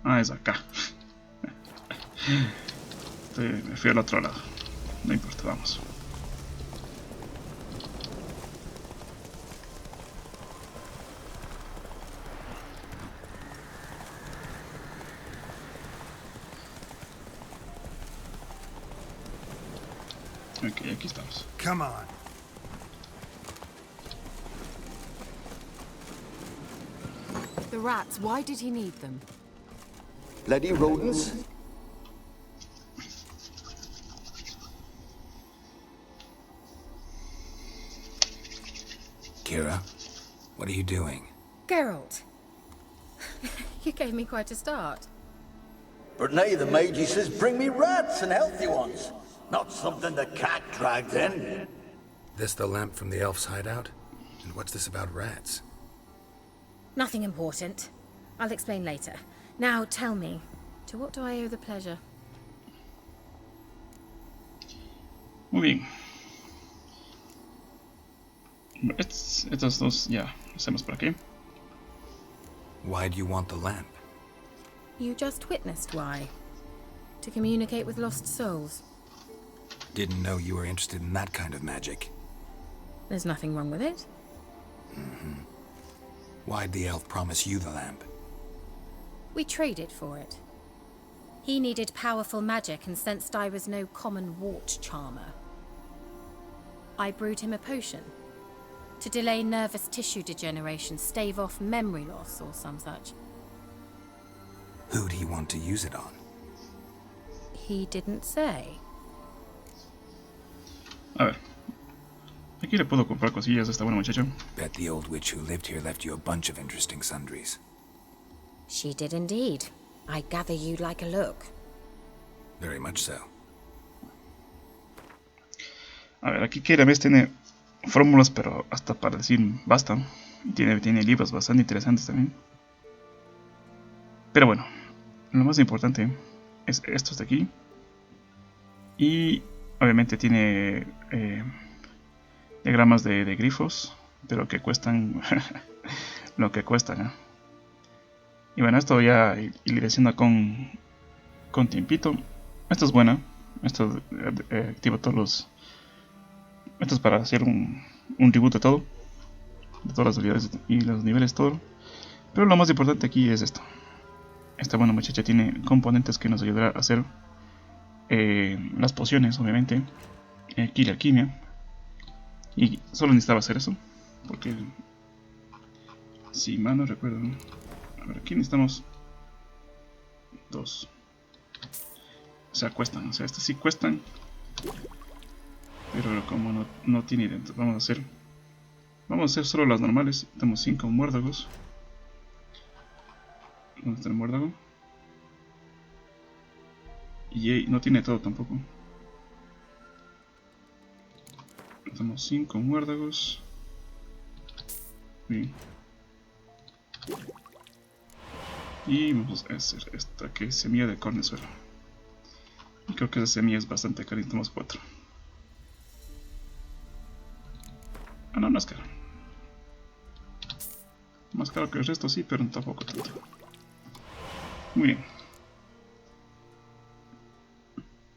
Ah, es acá. Me fui al otro lado. No importa, vamos. Ok, aquí estamos. Come on. The rats, why did he need them? Bloody rodents. Keira, what are you doing? Geralt. You gave me quite a start. But now the Magi says bring me rats and healthy ones. Not something the cat dragged in. This the lamp from the elf's hideout? And what's this about rats? Nothing important. I'll explain later. Now tell me, to what do I owe the pleasure? Muy bien. Estos dos ya hacemos por aquí. Why do you want the lamp? You just witnessed why. To communicate with lost souls. Didn't know you were interested in that kind of magic. There's nothing wrong with it. Mm-hmm. Why'd the elf promise you the lamp? We traded for it. He needed powerful magic and sensed I was no common wart charmer. I brewed him a potion. To delay nervous tissue degeneration, stave off memory loss or some such. Who'd he want to use it on? He didn't say. A ver. Aquí le puedo comprar cosillas a esta buena muchacha. Bet the old witch who lived here left you a bunch of interesting sundries. She did indeed. I gather you'd like a look. Very much so. A ver, aquí Keira Metz tiene fórmulas, pero hasta para decir basta. Tiene libros bastante interesantes también. Pero bueno, lo más importante es estos de aquí. Y obviamente tiene diagramas de grifos, pero que cuestan lo que cuestan, ¿eh? Y bueno, esto ya iré haciendo con tiempito. Esto es buena. Esto activa todos los... Esto es para hacer un reboot de todo. De todas las habilidades y los niveles, todo. Pero lo más importante aquí es esto. Esta buena muchacha tiene componentes que nos ayudará a hacer las pociones, obviamente. Aquí la alquimia. Y solo necesitaba hacer eso. Porque... si mal no recuerdo... A ver, aquí necesitamos 2. O sea, cuestan. O sea, estas sí cuestan. Pero como no tiene dentro, vamos a hacer solo las normales. Tenemos 5 muérdagos. ¿Dónde está el muérdago? Y no tiene todo tampoco. Tenemos 5 muérdagos. Bien. Y vamos a hacer esta que es semilla de cornezuelo. Y creo que esa semilla es bastante cara. Necesitamos 4. Ah, no, no es caro. Más caro que el resto, sí, pero tampoco tanto. Muy bien.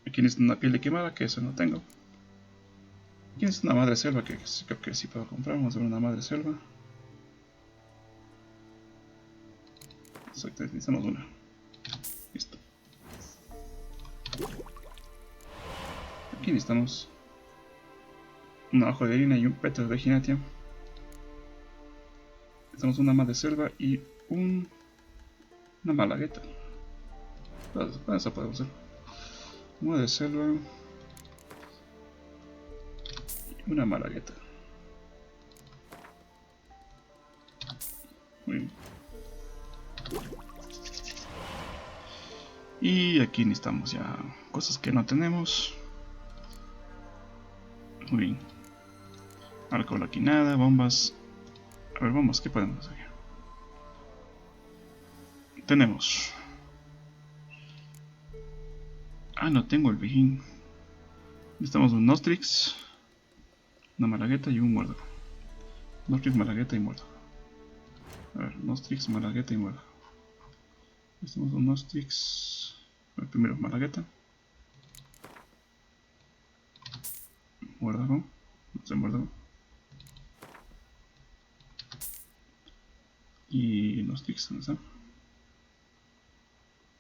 Aquí necesito una piel de quemada, que eso no tengo. Aquí necesito una madre selva, que creo que sí puedo comprar. Vamos a ver una madre selva. Exactamente, necesitamos una. Listo. Aquí necesitamos una hoja de harina y un pétalo de ginatia. Necesitamos una madre selva y una malagueta. Con eso podemos hacer. Una de selva y una malagueta. Muy bien. Y aquí necesitamos ya cosas que no tenemos. Muy bien. Alcohol aquí nada, bombas. A ver, bombas, ¿qué podemos hacer? Tenemos. Ah, no tengo el Vigín. Necesitamos un Nostrix, una Malagueta y un Muérdago. Nostrix, Malagueta y Muérdago. A ver, Nostrix, Malagueta y Muérdago. Necesitamos un Nostrix. Primero Malagueta. Muérdago. No sé, Muérdago. Y Nostrix, ¿dónde está?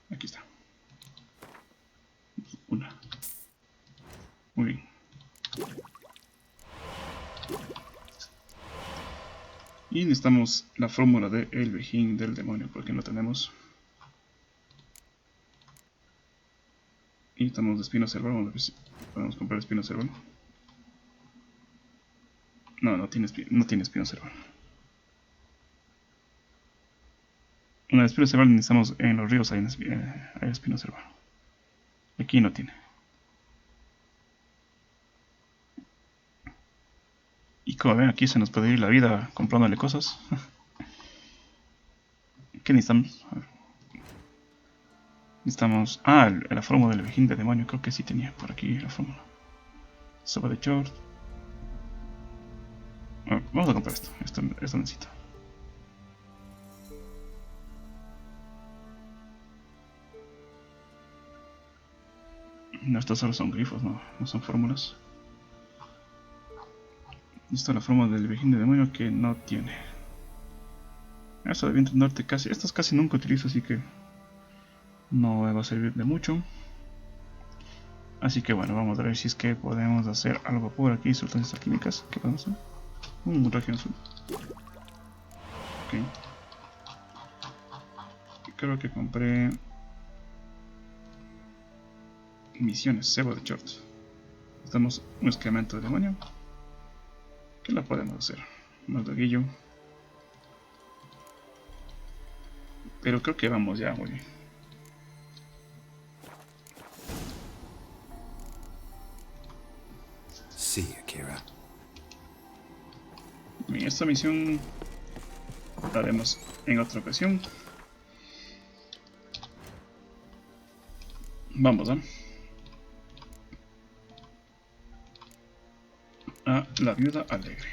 Aquí está. Una. Muy bien. Y necesitamos la fórmula de el Vigín del demonio, porque no tenemos. Y necesitamos de espino cerval. Vamos a ver si podemos comprar espino cerval. No tiene espino cerval. Una de espino cerval necesitamos en los ríos, hay espino cerval. Aquí no tiene. Y como ven, aquí se nos puede ir la vida comprándole cosas. ¿Qué necesitamos? A ver. Necesitamos... Ah, la fórmula del Vigín de demonio. Creo que sí tenía por aquí la fórmula. Sopa de short. Vamos a comprar esto. Esto necesito. No, estos solo son grifos, no son fórmulas. Esta es la fórmula del Vigín de demonio que no tiene. Esto de viento norte casi. Estos casi nunca utilizo, así que no va a servir de mucho. Así que bueno, vamos a ver si es que podemos hacer algo por aquí. Sustancias químicas. ¿Qué podemos hacer? Un traje azul. Ok. Creo que compré misiones, cebo de short. Necesitamos un excremento de demonio. ¿Qué la podemos hacer? Más daguillo. Pero creo que vamos ya muy bien. See you, Keira. Bien, esta misión la haremos en otra ocasión. Vamos a la viuda alegre.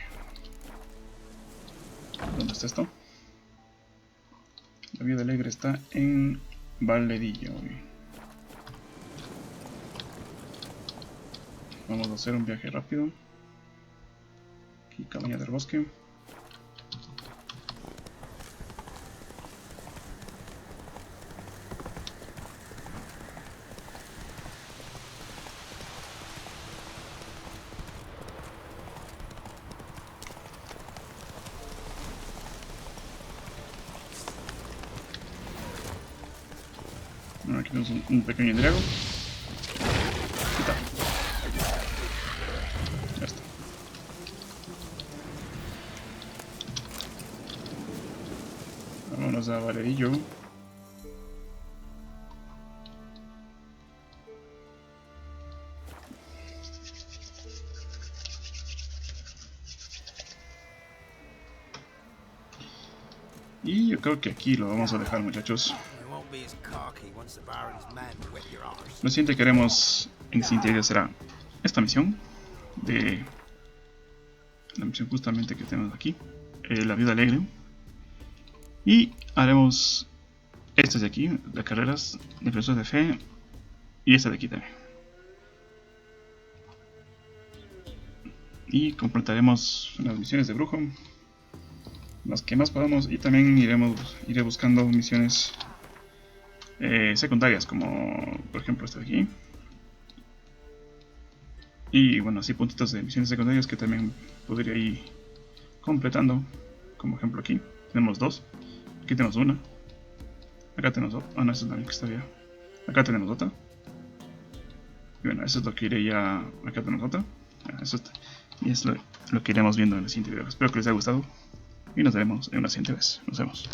¿Dónde está esto? La viuda alegre está en Valedillo. Vamos a hacer un viaje rápido. Aquí, cabaña del bosque. Aquí tenemos un pequeño drago. Ya está. Vámonos a Valedillo. Y yo creo que aquí lo vamos a dejar, muchachos. Lo siguiente que haremos en el siguiente video será esta misión de la misión justamente que tenemos aquí, la viuda alegre, y haremos estas de aquí, de carreras, defensores de fe, y esta de aquí también, y completaremos las misiones de brujo, las que más podamos, y también iré buscando misiones secundarias, como por ejemplo esta de aquí, y bueno, así puntitos de misiones secundarias que también podría ir completando, como ejemplo aquí tenemos dos, aquí tenemos una, acá tenemos otra, no, esta es la única que está bien, acá tenemos otra, y bueno, eso es lo que iré ya, acá tenemos otra, eso está, y es lo que iremos viendo en el siguiente video. Espero que les haya gustado, y nos veremos en una siguiente vez. Nos vemos.